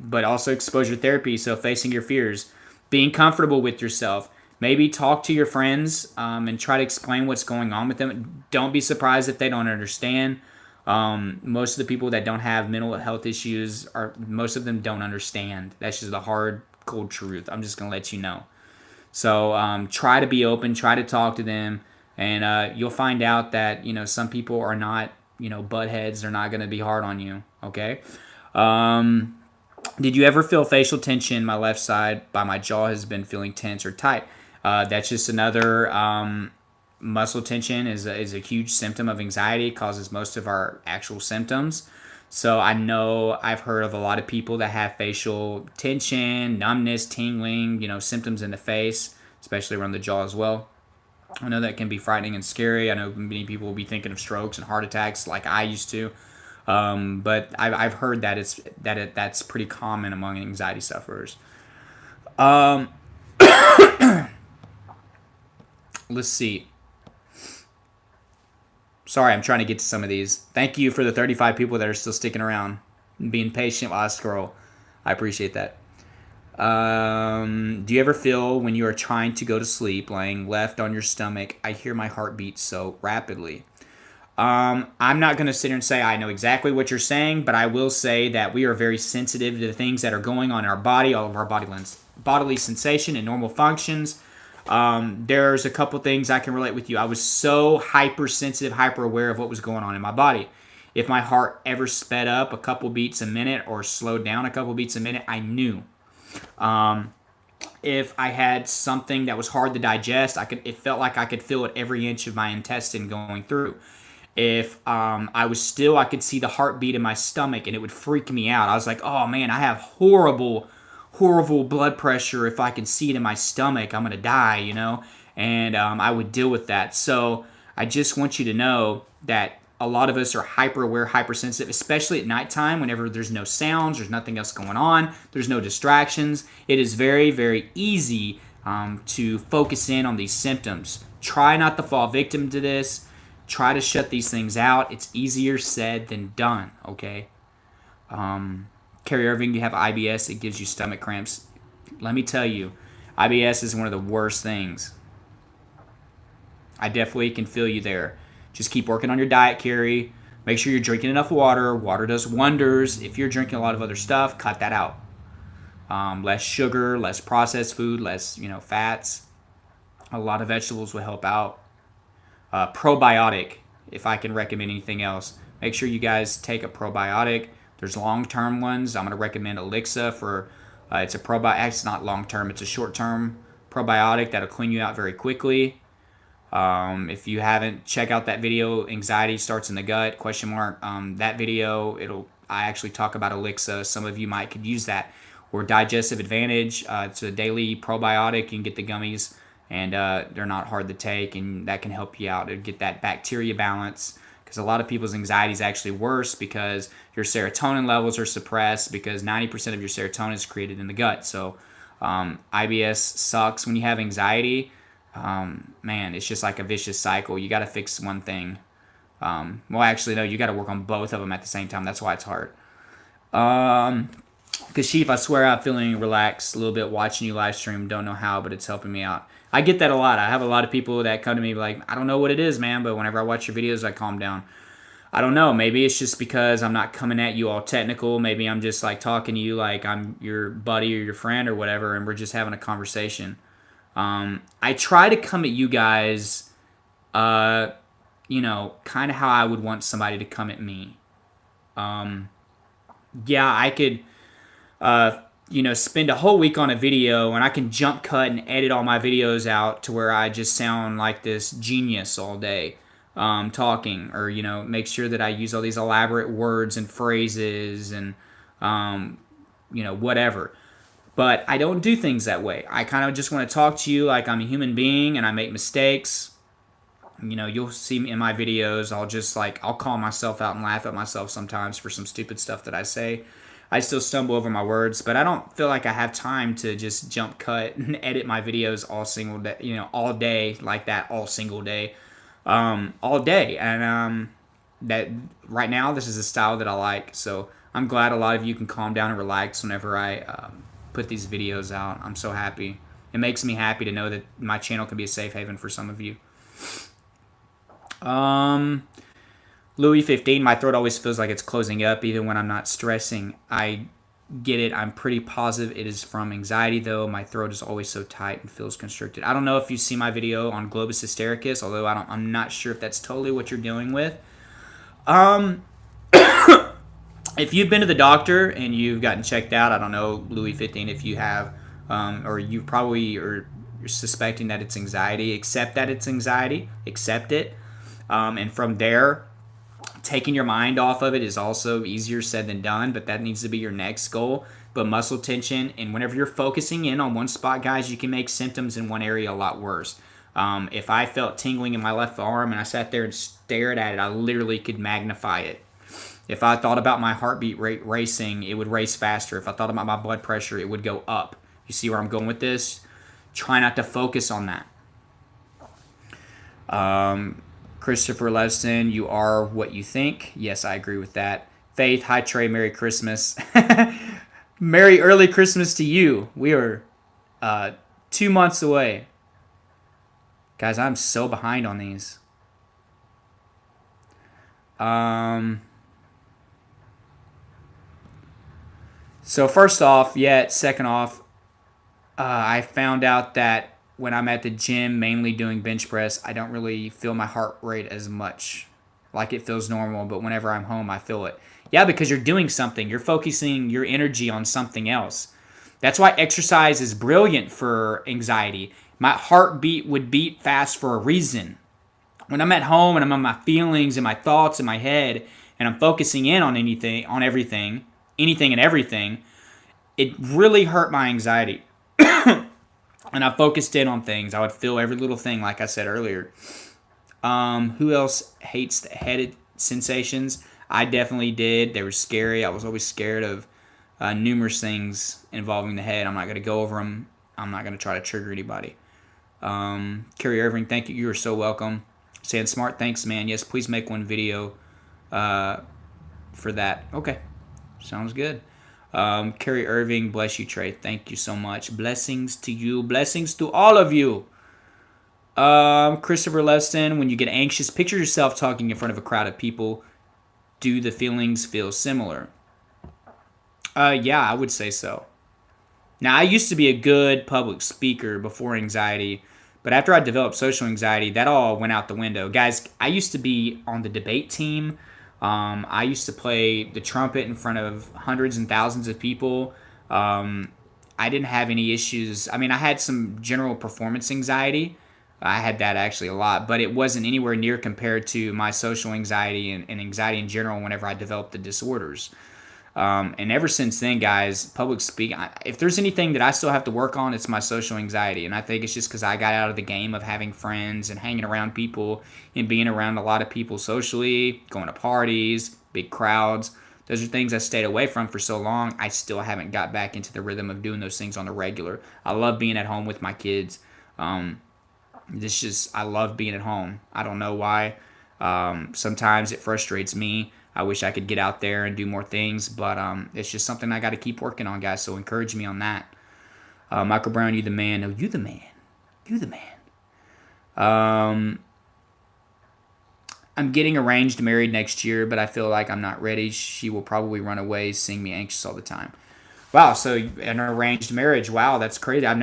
But also exposure therapy, so facing your fears, being comfortable with yourself. Maybe talk to your friends and try to explain what's going on with them. Don't be surprised if they don't understand. Most of the people that don't have mental health issues, most of them don't understand. That's just the hard, cold truth. I'm just going to let you know. So try to be open, try to talk to them, and you'll find out that, some people are not, butt heads. They're not going to be hard on you, okay? Did you ever feel facial tension? My left side by my jaw has been feeling tense or tight. That's just another muscle tension is a huge symptom of anxiety. It causes most of our actual symptoms. So I know I've heard of a lot of people that have facial tension, numbness, tingling, symptoms in the face, especially around the jaw as well. I know that can be frightening and scary. I know many people will be thinking of strokes and heart attacks like I used to. But I've heard that that's pretty common among anxiety sufferers. Let's see. Sorry, I'm trying to get to some of these. Thank you for the 35 people that are still sticking around and being patient while I scroll. I appreciate that. Do you ever feel when you are trying to go to sleep, laying left on your stomach, I hear my heart beat so rapidly? I'm not going to sit here and say I know exactly what you're saying, but I will say that we are very sensitive to the things that are going on in our body, all of our bodily sensation and normal functions. There's a couple things I can relate with you. I was so hypersensitive, hyper aware of what was going on in my body. If my heart ever sped up a couple beats a minute or slowed down a couple beats a minute, I knew. If I had something that was hard to digest, it felt like I could feel it every inch of my intestine going through. If I could see the heartbeat in my stomach and it would freak me out. I was like, oh man, I have horrible blood pressure. If I can see it in my stomach, I'm going to die, and I would deal with that. So I just want you to know that a lot of us are hyper aware, hypersensitive, especially at nighttime whenever there's no sounds, there's nothing else going on, there's no distractions. It is very, very easy to focus in on these symptoms. Try not to fall victim to this. Try to shut these things out. It's easier said than done, okay? Carrie Irving, you have IBS. It gives you stomach cramps. Let me tell you, IBS is one of the worst things. I definitely can feel you there. Just keep working on your diet, Carrie. Make sure you're drinking enough water. Water does wonders. If you're drinking a lot of other stuff, cut that out. Less sugar, less processed food, less fats. A lot of vegetables will help out. Probiotic, if I can recommend anything else. Make sure you guys take a probiotic. There's long-term ones. I'm going to recommend Elixa for, it's a probiotic. It's not long-term. It's a short-term probiotic that'll clean you out very quickly. If you haven't, check out that video, Anxiety Starts in the Gut, ? That video, I actually talk about Elixa. Some of you could use that. Or Digestive Advantage. It's a daily probiotic. You can get the gummies, and they're not hard to take, and that can help you out. It'll get that bacteria balance, because a lot of people's anxiety is actually worse because your serotonin levels are suppressed, because 90% of your serotonin is created in the gut. So IBS sucks when you have anxiety. Man, it's just like a vicious cycle. You got to fix one thing. Well, actually, no, you got to work on both of them at the same time. That's why it's hard. Because Chief, I swear I'm feeling relaxed a little bit watching you live stream. Don't know how, but it's helping me out. I get that a lot. I have a lot of people that come to me like, I don't know what it is, man, but whenever I watch your videos, I calm down. I don't know. Maybe it's just because I'm not coming at you all technical. Maybe I'm just like talking to you like I'm your buddy or your friend or whatever, and we're just having a conversation. I try to come at you guys, you know, kind of how I would want somebody to come at me. Yeah, I could, you know, spend a whole week on a video and I can jump cut and edit all my videos out to where I just sound like this genius all day, talking, or, you know, make sure that I use all these elaborate words and phrases and, you know, whatever. But I don't do things that way. I kind of just want to talk to you like I'm a human being and I make mistakes. You know, you'll see me in my videos. I'll call myself out and laugh at myself sometimes for some stupid stuff that I say. I still stumble over my words, but I don't feel like I have time to just jump cut and edit my videos all single day, you know, all day like that, all single day, all day. And that right now, this is the style that I like. So I'm glad a lot of you can calm down and relax whenever I put these videos out. I'm so happy. It makes me happy to know that my channel can be a safe haven for some of you. Louis 15, my throat always feels like it's closing up even when I'm not stressing. I get it. I'm pretty positive it is from anxiety though. My throat is always so tight and feels constricted. I don't know if you see my video on globus hystericus, although I'm not sure if that's totally what you're dealing with. If you've been to the doctor and you've gotten checked out, I don't know, Louis 15, if you have, or you probably are suspecting that it's anxiety, accept that it's anxiety, accept it. And from there, taking your mind off of it is also easier said than done, but that needs to be your next goal. But muscle tension, and whenever you're focusing in on one spot, guys, you can make symptoms in one area a lot worse. If I felt tingling in my left arm and I sat there and stared at it, I literally could magnify it. If I thought about my heartbeat rate racing, it would race faster. If I thought about my blood pressure, it would go up. You see where I'm going with this? Try not to focus on that. Christopher Leston, you are what you think. Yes, I agree with that. Faith, hi Trey, Merry Christmas. Merry early Christmas to you. We are 2 months away. Guys, I'm so behind on these. So first off, second off, I found out that when I'm at the gym, mainly doing bench press, I don't really feel my heart rate as much. Like it feels normal, but whenever I'm home, I feel it. Yeah, because you're doing something. You're focusing your energy on something else. That's why exercise is brilliant for anxiety. My heartbeat would beat fast for a reason. When I'm at home and I'm on my feelings and my thoughts in my head, and I'm focusing in on anything and everything, it really hurt my anxiety. And I focused in on things. I would feel every little thing, like I said earlier. Who else hates the head sensations? I definitely did. They were scary. I was always scared of numerous things involving the head. I'm not going to go over them. I'm not going to try to trigger anybody. Kerry Irving, thank you. You are so welcome. Sand Smart, thanks, man. Yes, please make one video for that. Okay, sounds good. Kerry Irving, bless you, Trey. Thank you so much. Blessings to you. Blessings to all of you. Christopher Leston, when you get anxious, picture yourself talking in front of a crowd of people. Do the feelings feel similar? Yeah, I would say so. Now, I used to be a good public speaker before anxiety, but after I developed social anxiety, that all went out the window. Guys, I used to be on the debate team. I used to play the trumpet in front of hundreds and thousands of people. I didn't have any issues. I mean, I had some general performance anxiety. I had that actually a lot, but it wasn't anywhere near compared to my social anxiety and anxiety in general whenever I developed the disorders. And ever since then, guys, public speaking, if there's anything that I still have to work on, it's my social anxiety. And I think it's just because I got out of the game of having friends and hanging around people and being around a lot of people socially, going to parties, big crowds. Those are things I stayed away from for so long. I still haven't got back into the rhythm of doing those things on the regular. I love being at home with my kids. I love being at home. I don't know why. Sometimes it frustrates me. I wish I could get out there and do more things, but it's just something I got to keep working on, guys. So encourage me on that. Michael Brown, you the man. No, you the man. You the man. I'm getting arranged married next year, but I feel like I'm not ready. She will probably run away, seeing me anxious all the time. Wow, so an arranged marriage. Wow, that's crazy. I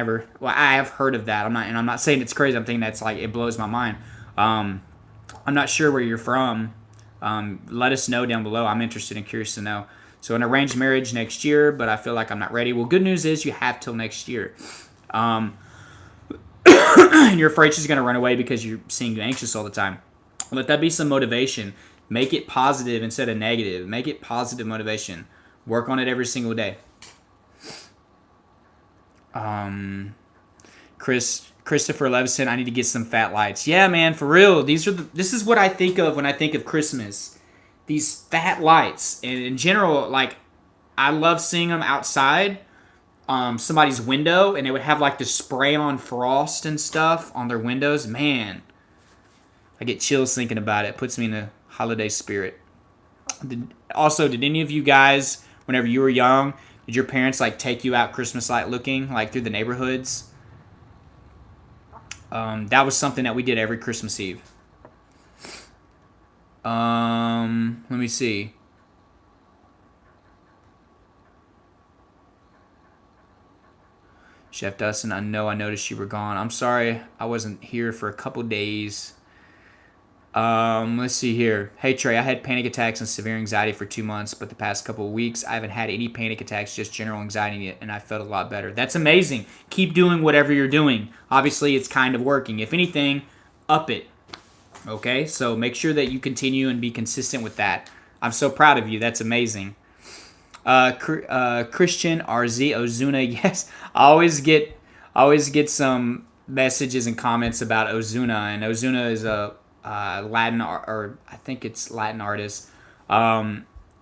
have heard of that. I'm not saying it's crazy. I'm thinking that's like, it blows my mind. I'm not sure where you're from. Let us know down below. I'm interested and curious to know. So an arranged marriage next year, but I feel like I'm not ready. Well, good news is you have till next year. And you're afraid she's going to run away because you're seeing you anxious all the time. Let that be some motivation. Make it positive instead of negative. Make it positive motivation. Work on it every single day. Christopher Levison, I need to get some fat lights. Yeah, man, for real. This is what I think of when I think of Christmas. These fat lights. And in general, like, I love seeing them outside, somebody's window, and they would have like the spray on frost and stuff on their windows. Man, I get chills thinking about it. It puts me in the holiday spirit. Did any of you guys, whenever you were young, did your parents like take you out Christmas light looking, like through the neighborhoods? That was something that we did every Christmas Eve. Let me see. Chef Dustin, I noticed you were gone. I'm sorry I wasn't here for a couple days. Let's see here. Hey Trey, I had panic attacks and severe anxiety for 2 months, but the past couple of weeks I haven't had any panic attacks, just general anxiety, and I felt a lot better. That's amazing. Keep doing whatever you're doing. Obviously, it's kind of working. If anything, up it. Okay? So make sure that you continue and be consistent with that. I'm so proud of you. That's amazing. Christian RZ Ozuna, yes. I always get some messages and comments about Ozuna, and Ozuna is a Latin, or I think it's Latin artist.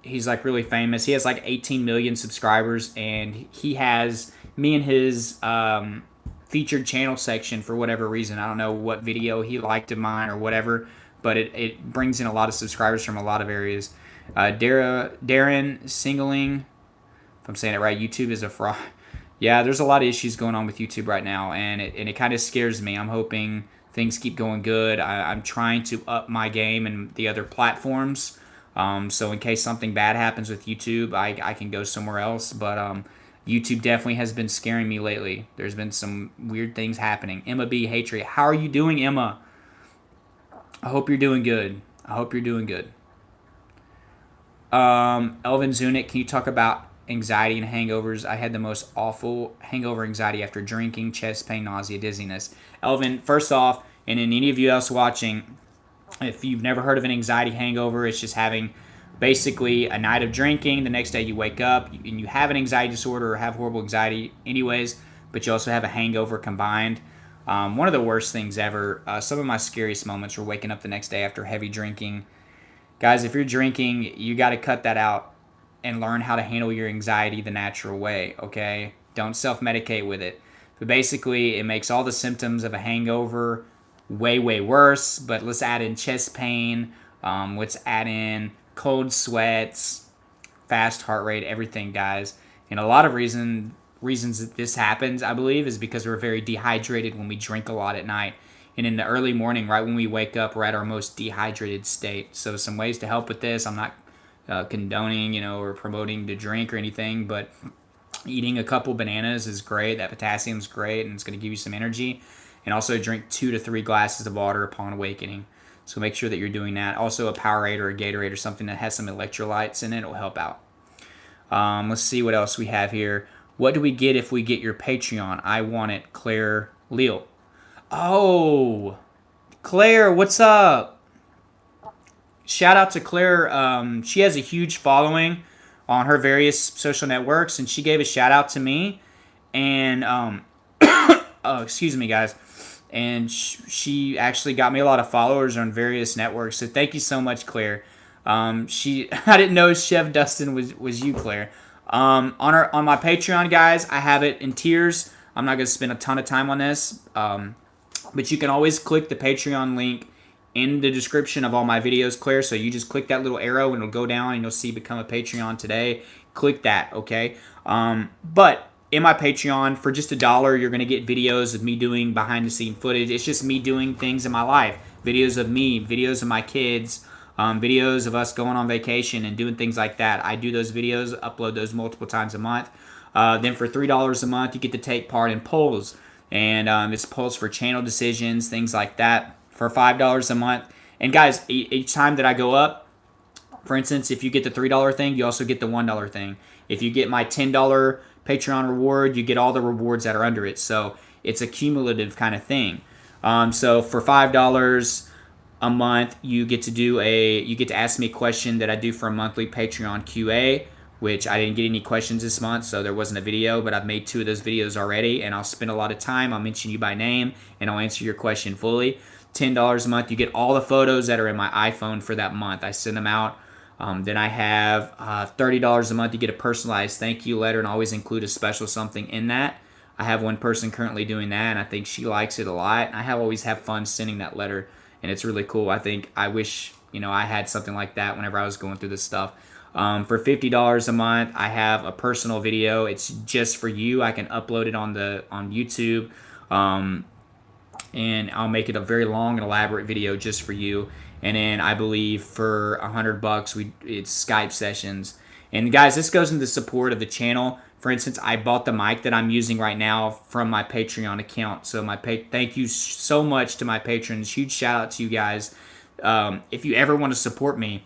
He's like really famous. He has like 18 million subscribers, and he has me in his featured channel section for whatever reason. I don't know what video he liked of mine or whatever, but it brings in a lot of subscribers from a lot of areas. Darren Singling, if I'm saying it right, YouTube is a fraud. Yeah, there's a lot of issues going on with YouTube right now, and it kind of scares me. I'm hoping things keep going good. I'm trying to up my game and the other platforms. So in case something bad happens with YouTube, I can go somewhere else. But YouTube definitely has been scaring me lately. There's been some weird things happening. Emma B. Hatred. How are you doing, Emma? I hope you're doing good. Elvin Zunick, can you talk about anxiety and hangovers? I had the most awful hangover anxiety after drinking, chest pain, nausea, dizziness. Elvin, first off, and in any of you else watching, if you've never heard of an anxiety hangover, it's just having basically a night of drinking. The next day you wake up and you have an anxiety disorder or have horrible anxiety anyways, but you also have a hangover combined. One of the worst things ever. Some of my scariest moments were waking up the next day after heavy drinking. Guys, if you're drinking, you got to cut that out and learn how to handle your anxiety the natural way, okay? Don't self-medicate with it. But basically, it makes all the symptoms of a hangover way, way worse. But let's add in chest pain. Let's add in cold sweats, fast heart rate, everything, guys. And a lot of reasons that this happens, I believe, is because we're very dehydrated when we drink a lot at night. And in the early morning, right when we wake up, we're at our most dehydrated state. So some ways to help with this, I'm not condoning, or promoting to drink or anything, but eating a couple bananas is great. That potassium is great, and it's going to give you some energy. And also drink 2 to 3 glasses of water upon awakening. So make sure that you're doing that. Also a Powerade or a Gatorade or something that has some electrolytes in it will help out. Let's see what else we have here. What do we get if we get your Patreon? I want it. Claire Leal. Oh, Claire, what's up? Shout out to Claire. She has a huge following on her various social networks, and she gave a shout out to me. And oh, excuse me, guys. And she actually got me a lot of followers on various networks. So thank you so much, Claire. I didn't know Chef Dustin was you, Claire. On my Patreon, guys, I have it in tiers. I'm not gonna spend a ton of time on this, but you can always click the Patreon link in the description of all my videos, Claire. So you just click that little arrow and it'll go down and you'll see become a Patreon today. Click that, okay? But in my Patreon, for just $1, you're going to get videos of me doing behind-the-scene footage. It's just me doing things in my life. Videos of me, videos of my kids, videos of us going on vacation and doing things like that. I do those videos, upload those multiple times a month. Then for $3 a month, you get to take part in polls. And it's polls for channel decisions, things like that, for $5 a month. And guys, each time that I go up, for instance, if you get the $3 thing, you also get the $1 thing. If you get my $10 Patreon reward, you get all the rewards that are under it. So it's a cumulative kind of thing. So for $5 a month, you get to ask me a question that I do for a monthly Patreon QA, which I didn't get any questions this month, so there wasn't a video, but I've made 2 of those videos already, and I'll spend a lot of time. I'll mention you by name, and I'll answer your question fully. $10 a month, you get all the photos that are in my iPhone for that month. I send them out. Then I have $30 a month. You get a personalized thank you letter and always include a special something in that. I have one person currently doing that, and I think she likes it a lot. I always have fun sending that letter, and it's really cool. I wish I had something like that whenever I was going through this stuff. For $50 a month, I have a personal video. It's just for you. I can upload it on YouTube, and I'll make it a very long and elaborate video just for you. And then I believe for $100, it's Skype sessions. And guys, this goes into the support of the channel. For instance, I bought the mic that I'm using right now from my Patreon account. So thank you so much to my patrons. Huge shout out to you guys. If you ever want to support me,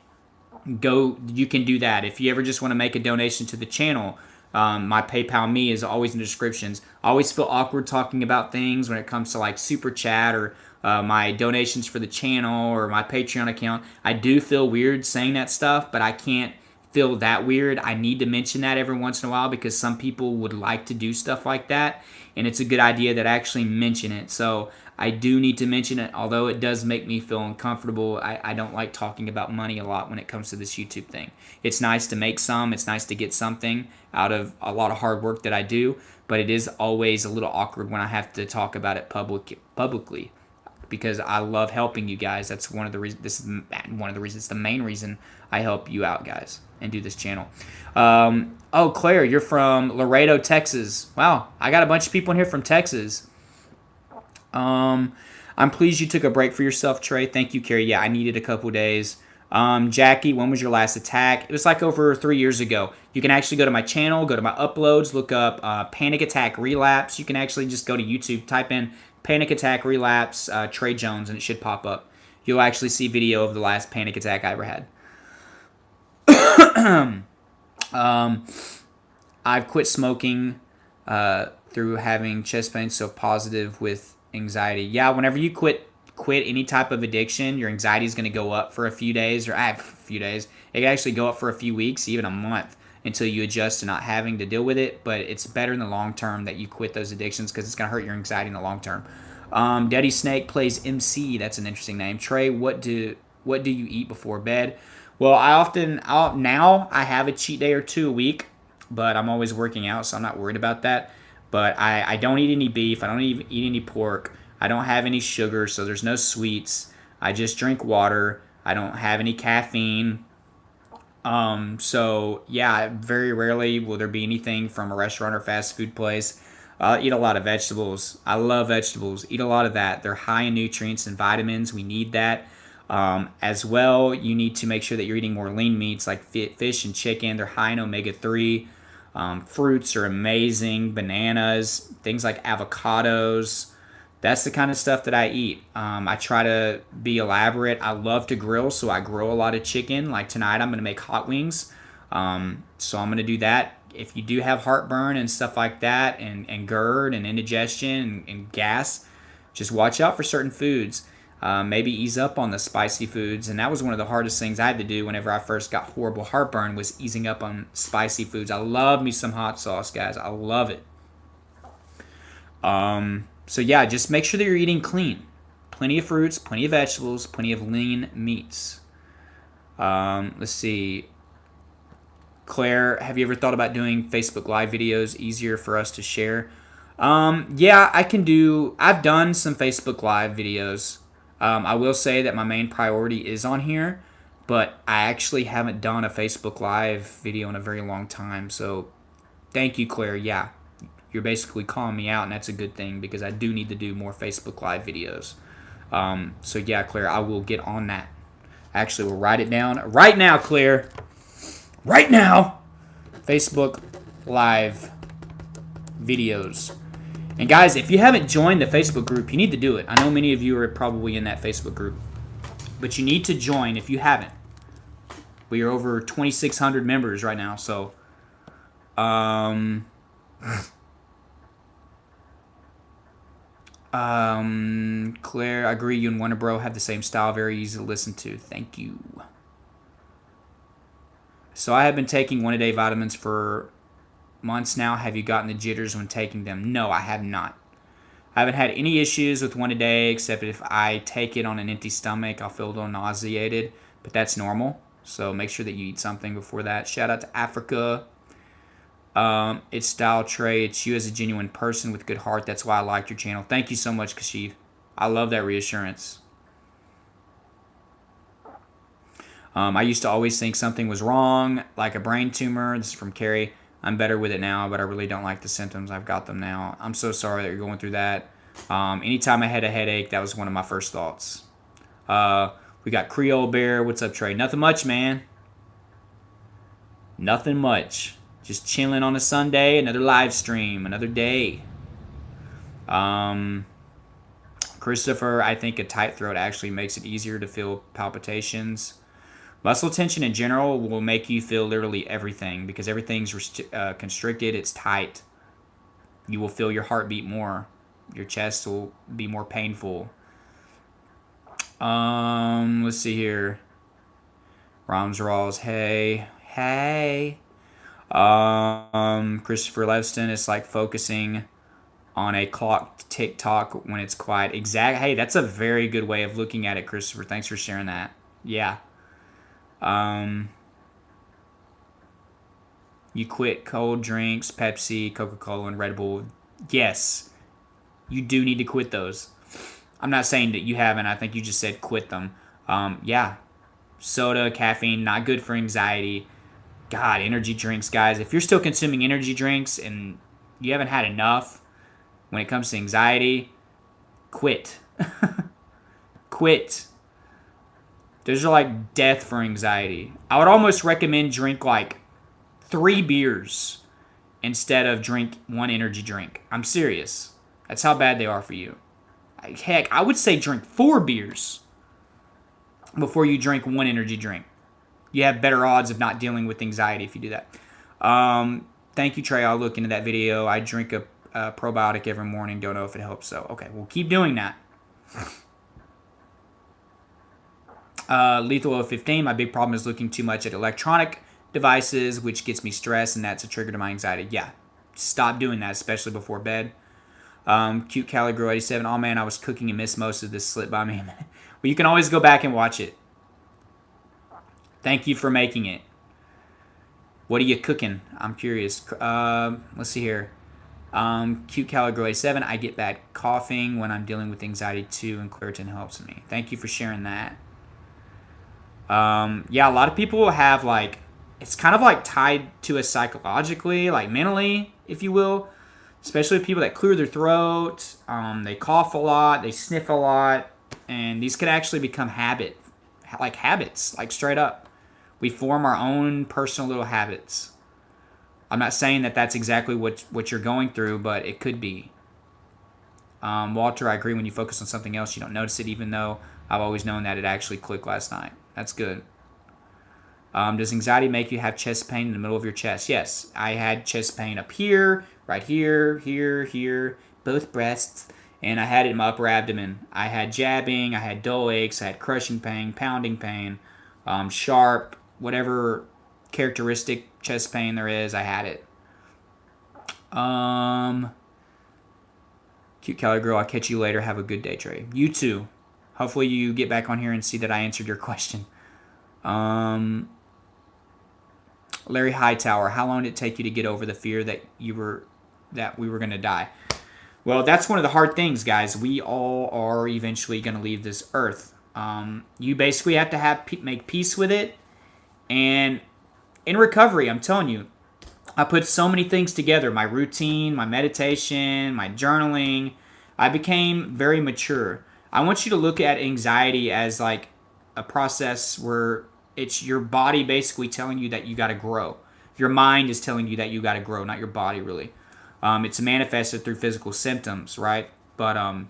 you can do that. If you ever just want to make a donation to the channel, my PayPal me is always in the descriptions. I always feel awkward talking about things when it comes to like super chat or my donations for the channel or my Patreon account. I do feel weird saying that stuff, but I can't feel that weird. I need to mention that every once in a while because some people would like to do stuff like that, and it's a good idea that I actually mention it. So I do need to mention it, although it does make me feel uncomfortable. I don't like talking about money a lot when it comes to this YouTube thing. It's nice to make some. It's nice to get something out of a lot of hard work that I do, but it is always a little awkward when I have to talk about it publicly. Because I love helping you guys. That's one of the reasons. This is one of the reasons. The main reason I help you out, guys, and do this channel. Oh, Claire, you're from Laredo, Texas. Wow, I got a bunch of people in here from Texas. I'm pleased you took a break for yourself, Trey. Thank you, Carrie. Yeah, I needed a couple days. Jackie, when was your last attack? It was like over 3 years ago. You can actually go to my channel, go to my uploads, look up Panic Attack Relapse. You can actually just go to YouTube, type in Panic Attack Relapse Trey Jones, and it should pop up. You'll actually see video of the last panic attack I ever had. I've quit smoking through having chest pain, so positive with anxiety. Yeah, whenever you quit any type of addiction, your anxiety is going to go up for a few days, or a few days. It can actually go up for a few weeks, even a month, until you adjust to not having to deal with it. But it's better in the long term that you quit those addictions because it's going to hurt your anxiety in the long term. Daddy Snake plays MC. That's an interesting name. Trey, what do you eat before bed? Well, now I have a cheat day or 2 a week, but I'm always working out, so I'm not worried about that. But I don't eat any beef. I don't even eat any pork. I don't have any sugar, so there's no sweets. I just drink water. I don't have any caffeine. So yeah, very rarely will there be anything from a restaurant or fast food place. I eat a lot of vegetables. I love vegetables. Eat a lot of that. They're high in nutrients and vitamins. We need that. As well, you need to make sure that you're eating more lean meats like fish and chicken. They're high in omega-3. Fruits are amazing. Bananas, things like avocados. That's the kind of stuff that I eat. I try to be elaborate. I love to grill, so I grill a lot of chicken. Like tonight, I'm going to make hot wings. So I'm going to do that. If you do have heartburn and stuff like that, and GERD and indigestion and gas, just watch out for certain foods. maybe ease up on the spicy foods. And that was one of the hardest things I had to do whenever I first got horrible heartburn, was easing up on spicy foods. I love me some hot sauce, guys. I love it. So yeah, just make sure that you're eating clean. Plenty of fruits, plenty of vegetables, plenty of lean meats. Let's see. Claire, have you ever thought about doing Facebook Live videos, easier for us to share? Yeah, I've done some Facebook Live videos. I will say that my main priority is on here, but I actually haven't done a Facebook Live video in a very long time. So thank you, Claire. Yeah, you're basically calling me out, and that's a good thing because I do need to do more Facebook Live videos. So yeah, Claire, I will get on that. Actually, we'll write it down right now, Claire. Right now, Facebook Live videos. And guys, if you haven't joined the Facebook group, you need to do it. I know many of you are probably in that Facebook group, but you need to join if you haven't. We are over 2,600 members right now, so Claire, I agree. You and Wonder Bro have the same style, very easy to listen to. Thank you. So I have been taking one-a-day vitamins for months now. Have you gotten the jitters when taking them? No, I have not. I haven't had any issues with one-a-day, except if I take it on an empty stomach, I'll feel a little nauseated, but that's normal. So make sure that you eat something before that. Shout out to Africa. It's style, Trey. It's you as a genuine person with good heart. That's why I liked your channel. Thank you so much, Kashif. I love that reassurance. I used to always think something was wrong, like a brain tumor. This is from Carrie. I'm better with it now, but I really don't like the symptoms. I've got them now. I'm so sorry that you're going through that. Anytime I had a headache, that was one of my first thoughts. We got Creole Bear. What's up, Trey? Nothing much, man. Nothing much. Just chilling on a Sunday. Another live stream. Another day. Christopher, I think a tight throat actually makes it easier to feel palpitations. Muscle tension in general will make you feel literally everything because everything's constricted. It's tight. You will feel your heartbeat more. Your chest will be more painful. Let's see here. Roms Rawls, hey. Christopher Levston, it's like focusing on a clock tick-tock when it's quiet. Hey, that's a very good way of looking at it, Christopher. Thanks for sharing that. Yeah. You quit cold drinks, Pepsi, Coca-Cola, and Red Bull. Yes, you do need to quit those. I'm not saying that you haven't. I think you just said quit them. Yeah, soda, caffeine, not good for anxiety. God, energy drinks, guys. If you're still consuming energy drinks and you haven't had enough when it comes to anxiety, quit. Quit. Those are like death for anxiety. I would almost recommend drink like 3 beers instead of drink 1 energy drink. I'm serious. That's how bad they are for you. Heck, I would say drink 4 beers before you drink 1 energy drink. You have better odds of not dealing with anxiety if you do that. Thank you, Trey. I'll look into that video. I drink a probiotic every morning. Don't know if it helps, so okay, we'll keep doing that. Lethal 015, my big problem is looking too much at electronic devices, which gets me stressed, and that's a trigger to my anxiety. Yeah, stop doing that, especially before bed. Cute Cali Grow 87, oh man, I was cooking and missed most of this, slipped by me. Well, you can always go back and watch it. Thank you for making it. What are you cooking? I'm curious. Let's see here. Cute Cali Grow 87, I get bad coughing when I'm dealing with anxiety too, and Claritin helps me. Thank you for sharing that. Yeah, a lot of people have like, it's kind of like tied to us psychologically, like mentally, if you will, especially people that clear their throat, they cough a lot, they sniff a lot, and these could actually become habits, like straight up. We form our own personal little habits. I'm not saying that that's exactly what you're going through, but it could be. Walter, I agree, when you focus on something else, you don't notice it, even though I've always known that it actually clicked last night. That's good. Does anxiety make you have chest pain in the middle of your chest? Yes, I had chest pain up here, right here, here, both breasts, and I had it in my upper abdomen. I had jabbing, I had dull aches, I had crushing pain, pounding pain, sharp, whatever characteristic chest pain there is, I had it. Cute Cali Girl, I'll catch you later. Have a good day, Trey. You too. Hopefully you get back on here and see that I answered your question. Larry Hightower, how long did it take you to get over the fear that we were going to die? Well, that's one of the hard things, guys. We all are eventually going to leave this earth. You basically have to make peace with it. And in recovery, I'm telling you, I put so many things together. My routine, my meditation, my journaling. I became very mature. I want you to look at anxiety as like a process where it's your body basically telling you that you got to grow. Your mind is telling you that you got to grow, not your body really. It's manifested through physical symptoms, right? But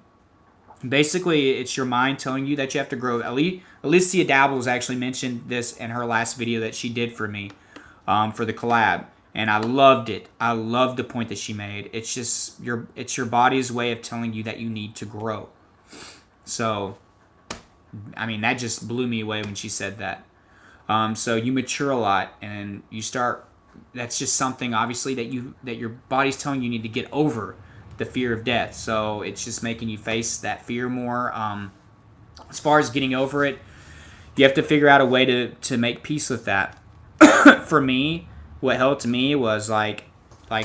basically, it's your mind telling you that you have to grow. Alicia Dabbles actually mentioned this in her last video that she did for me for the collab. And I loved it. I loved the point that she made. It's just it's your body's way of telling you that you need to grow. So, I mean, that just blew me away when she said that. So you mature a lot, and you start. That's just something, obviously, that your body's telling you need to get over the fear of death. So it's just making you face that fear more. As far as getting over it, you have to figure out a way to make peace with that. For me, what helped me was like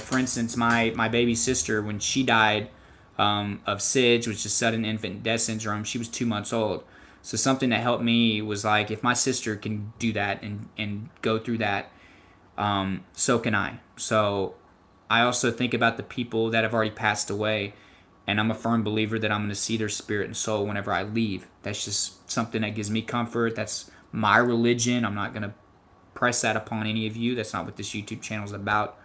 for instance, my baby sister, when she died of SIDS, which is sudden infant death syndrome, she was 2 months old. So something that helped me was like, if my sister can do that and go through that, so can I. So I also think about the people that have already passed away, and I'm a firm believer that I'm going to see their spirit and soul whenever I leave. That's just something that gives me comfort. That's my religion. I'm not going to press that upon any of you. That's not what this YouTube channel is about.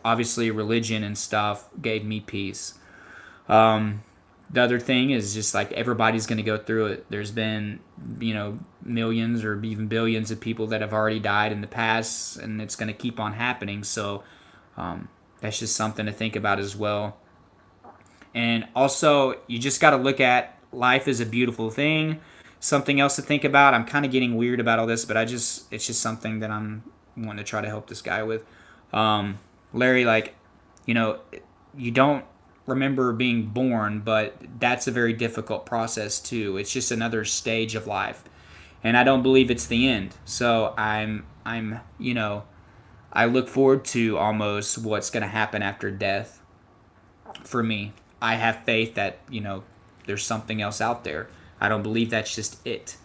Obviously, religion and stuff gave me peace. The other thing is just like everybody's going to go through it. There's been, millions or even billions of people that have already died in the past, and it's going to keep on happening. So that's just something to think about as well. And also, you just got to look at life as a beautiful thing. Something else to think about. I'm kind of getting weird about all this, but it's just something that I'm wanting to try to help this guy with. Larry, you don't remember being born, but that's a very difficult process too. It's just another stage of life, and I don't believe it's the end. So I look forward to almost what's going to happen after death. For me, I have faith that there's something else out there. I don't believe that's just it.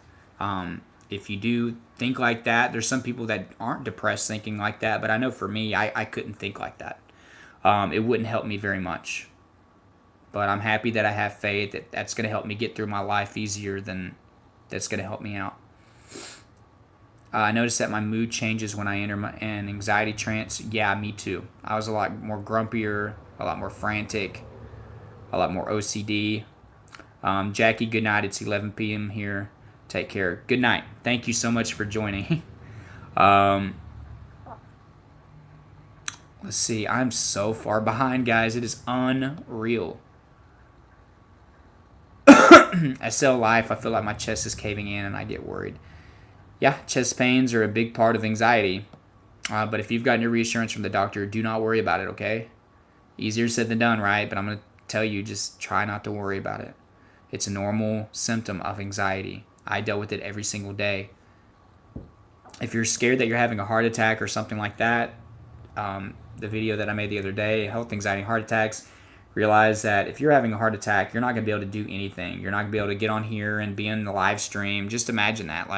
If you do think like that, there's some people that aren't depressed thinking like that, but I know for me, I couldn't think like that. It wouldn't help me very much. But I'm happy that I have faith that that's going to help me get through my life easier than that's going to help me out. I noticed that my mood changes when I enter an anxiety trance. Yeah, me too. I was a lot more grumpier, a lot more frantic, a lot more OCD. Jackie, good night. It's 11 p.m. here. Take care. Good night. Thank you so much for joining. Let's see. I'm so far behind, guys. It is unreal. SL Life, I feel like my chest is caving in and I get worried. Yeah, chest pains are a big part of anxiety. But if you've gotten your reassurance from the doctor, do not worry about it, okay? Easier said than done, right? But I'm going to tell you, just try not to worry about it. It's a normal symptom of anxiety. I dealt with it every single day. If you're scared that you're having a heart attack or something like that, the video that I made the other day, health, anxiety, heart attacks, realize that if you're having a heart attack, you're not going to be able to do anything. You're not going to be able to get on here and be in the live stream. Just imagine that.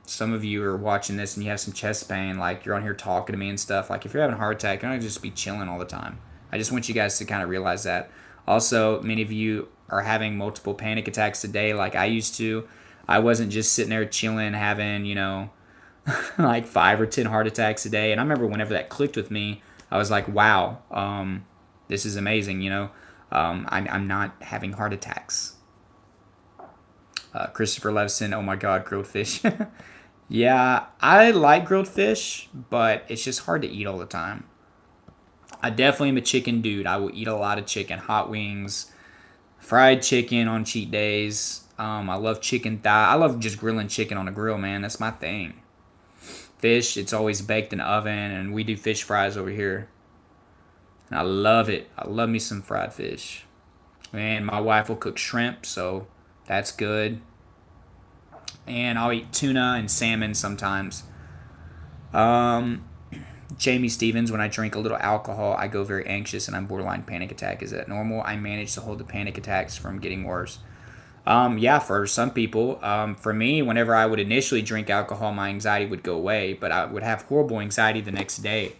Some of you are watching this and you have some chest pain. You're on here talking to me and stuff. If you're having a heart attack, you're not going to just be chilling all the time. I just want you guys to kind of realize that. Also, many of you are having multiple panic attacks a day like I used to. I wasn't just sitting there chilling, having, 5 or 10 heart attacks a day. And I remember whenever that clicked with me, I was like, wow, this is amazing, I'm not having heart attacks. Christopher Levison, oh my God, grilled fish. Yeah, I like grilled fish, but it's just hard to eat all the time. I definitely am a chicken dude. I will eat a lot of chicken, hot wings, fried chicken on cheat days. I love chicken thigh. I love just grilling chicken on a grill, man. That's my thing. Fish, it's always baked in the oven, and we do fish fries over here. And I love it. I love me some fried fish. And my wife will cook shrimp, so that's good. And I'll eat tuna and salmon sometimes. Jamie Stevens, when I drink a little alcohol, I go very anxious and I'm borderline panic attack. Is that normal? I manage to hold the panic attacks from getting worse. Yeah, for some people. For me, whenever I would initially drink alcohol, my anxiety would go away, but I would have horrible anxiety the next day.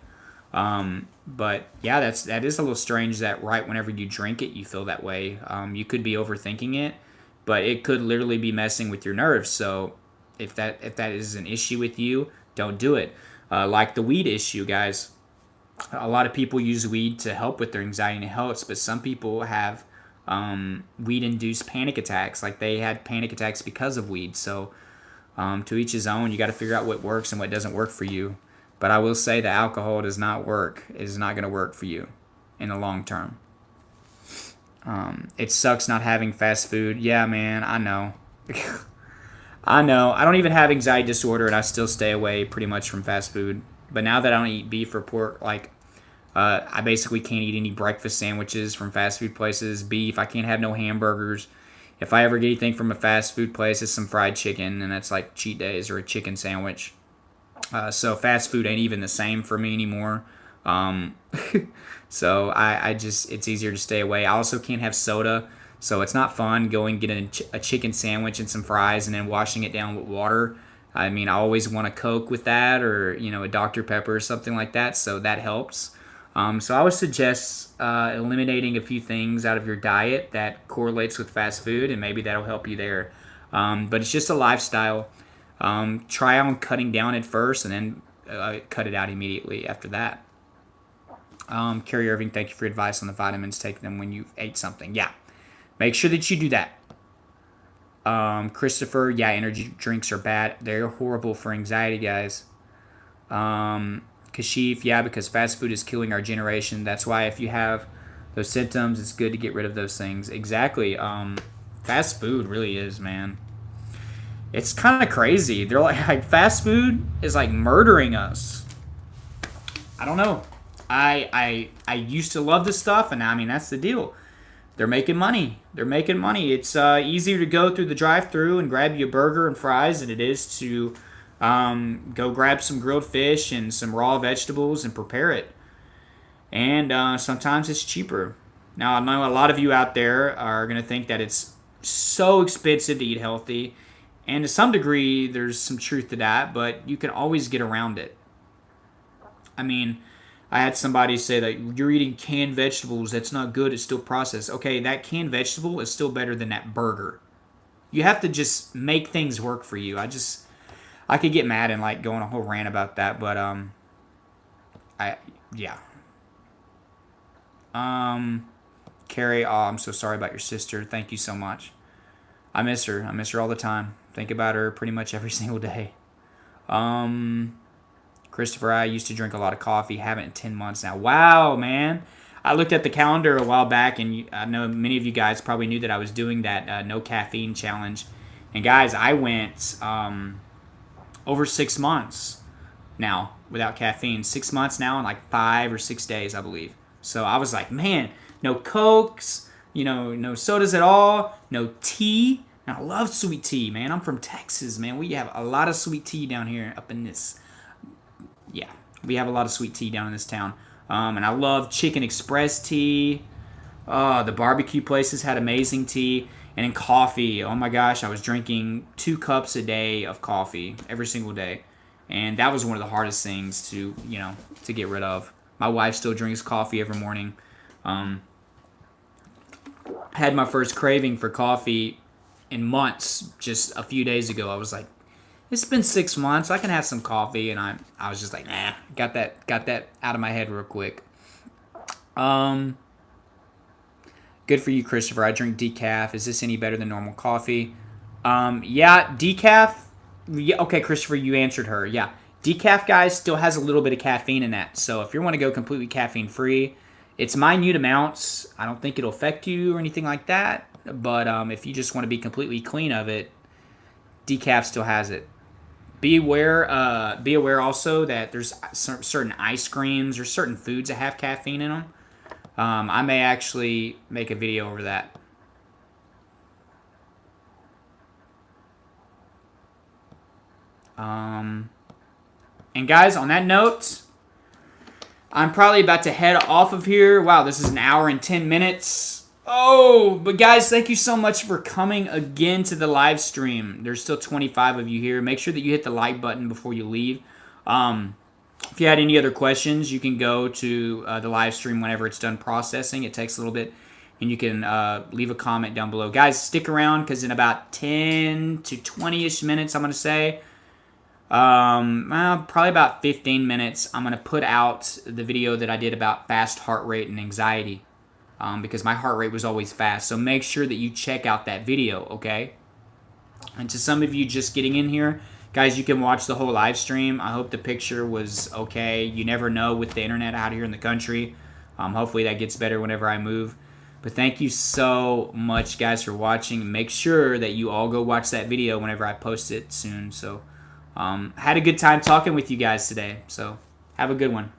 But yeah, that is a little strange that right whenever you drink it, you feel that way. You could be overthinking it, but it could literally be messing with your nerves. So if that is an issue with you, don't do it. Like the weed issue, guys. A lot of people use weed to help with their anxiety and it helps, but some people have weed-induced panic attacks. Like they had panic attacks because of weed. So to each his own. You got to figure out what works and what doesn't work for you. But I will say that alcohol does not work. It is not going to work for you in the long term. It sucks not having fast food. Yeah, man, I know. I know. I don't even have anxiety disorder, and I still stay away pretty much from fast food. But now that I don't eat beef or pork, like I basically can't eat any breakfast sandwiches from fast food places. Beef, I can't have no hamburgers. If I ever get anything from a fast food place, it's some fried chicken, and that's like cheat days or a chicken sandwich. So fast food ain't even the same for me anymore. So I just, it's easier to stay away. I also can't have soda, so it's not fun going getting a chicken sandwich and some fries and then washing it down with water. I mean, I always want a Coke with that, or a Dr. Pepper or something like that. So that helps. So I would suggest eliminating a few things out of your diet that correlates with fast food, and maybe that'll help you there. But it's just a lifestyle. Try on cutting down at first, and then cut it out immediately after that. Carrie Irving, thank you for your advice on the vitamins. Take them when you ate something. Yeah, make sure that you do that. Christopher, yeah, energy drinks are bad. They're horrible for anxiety, guys. Kashif, yeah, because fast food is killing our generation. That's why if you have those symptoms, it's good to get rid of those things. Exactly. Fast food really is, man. It's kind of crazy. They're like fast food is like murdering us. I don't know. I used to love this stuff, and I mean that's the deal. They're making money. They're making money. It's easier to go through the drive-thru and grab you a burger and fries than it is to go grab some grilled fish and some raw vegetables and prepare it. And sometimes it's cheaper. Now I know a lot of you out there are gonna think that it's so expensive to eat healthy. And to some degree, there's some truth to that, but you can always get around it. I mean, I had somebody say that you're eating canned vegetables. That's not good. It's still processed. Okay, that canned vegetable is still better than that burger. You have to just make things work for you. I could get mad and like go on a whole rant about that, but yeah. Carrie, oh, I'm so sorry about your sister. Thank you so much. I miss her. I miss her all the time. Think about her pretty much every single day. Christopher, I used to drink a lot of coffee. Haven't in 10 months now. Wow, man. I looked at the calendar a while back, and I know many of you guys probably knew that I was doing that no caffeine challenge. And guys, I went over 6 months now without caffeine. 6 months now in like 5 or 6 days, I believe. So I was like, man, no Cokes, no sodas at all, no tea. And I love sweet tea, man. I'm from Texas, man. We have a lot of sweet tea down here up in this. Yeah, we have a lot of sweet tea down in this town. And I love Chicken Express tea. The barbecue places had amazing tea. And then coffee. Oh my gosh, I was drinking 2 cups a day of coffee every single day. And that was one of the hardest things to get rid of. My wife still drinks coffee every morning. Had my first craving for coffee in months just a few days ago. I was like, it's been 6 months. I can have some coffee. And I was just like, nah. Got that out of my head real quick. Good for you, Christopher. I drink decaf. Is this any better than normal coffee? Yeah, decaf. Yeah, okay, Christopher, you answered her. Yeah, Decaf, guys, still has a little bit of caffeine in that. So if you want to go completely caffeine free, it's minute amounts. I don't think it'll affect you or anything like that. But if you just want to be completely clean of it, decaf still has it. Be aware also that there's certain ice creams or certain foods that have caffeine in them. I may actually make a video over that. And guys, on that note, I'm probably about to head off of here. Wow, this is an hour and 10 minutes. Oh, but guys, thank you so much for coming again to the live stream. There's still 25 of you here. Make sure that you hit the like button before you leave. If you had any other questions, you can go to the live stream whenever it's done processing. It takes a little bit, and you can leave a comment down below. Guys, stick around because in about 10 to 20-ish minutes, I'm going to say, probably about 15 minutes, I'm going to put out the video that I did about fast heart rate and anxiety, because my heart rate was always fast. So make sure that you check out that video, okay? And to some of you just getting in here, guys, you can watch the whole live stream. I hope the picture was okay. You never know with the internet out here in the country. Hopefully that gets better whenever I move. But thank you so much, guys, for watching. Make sure that you all go watch that video whenever I post it soon. So, had a good time talking with you guys today. So, have a good one.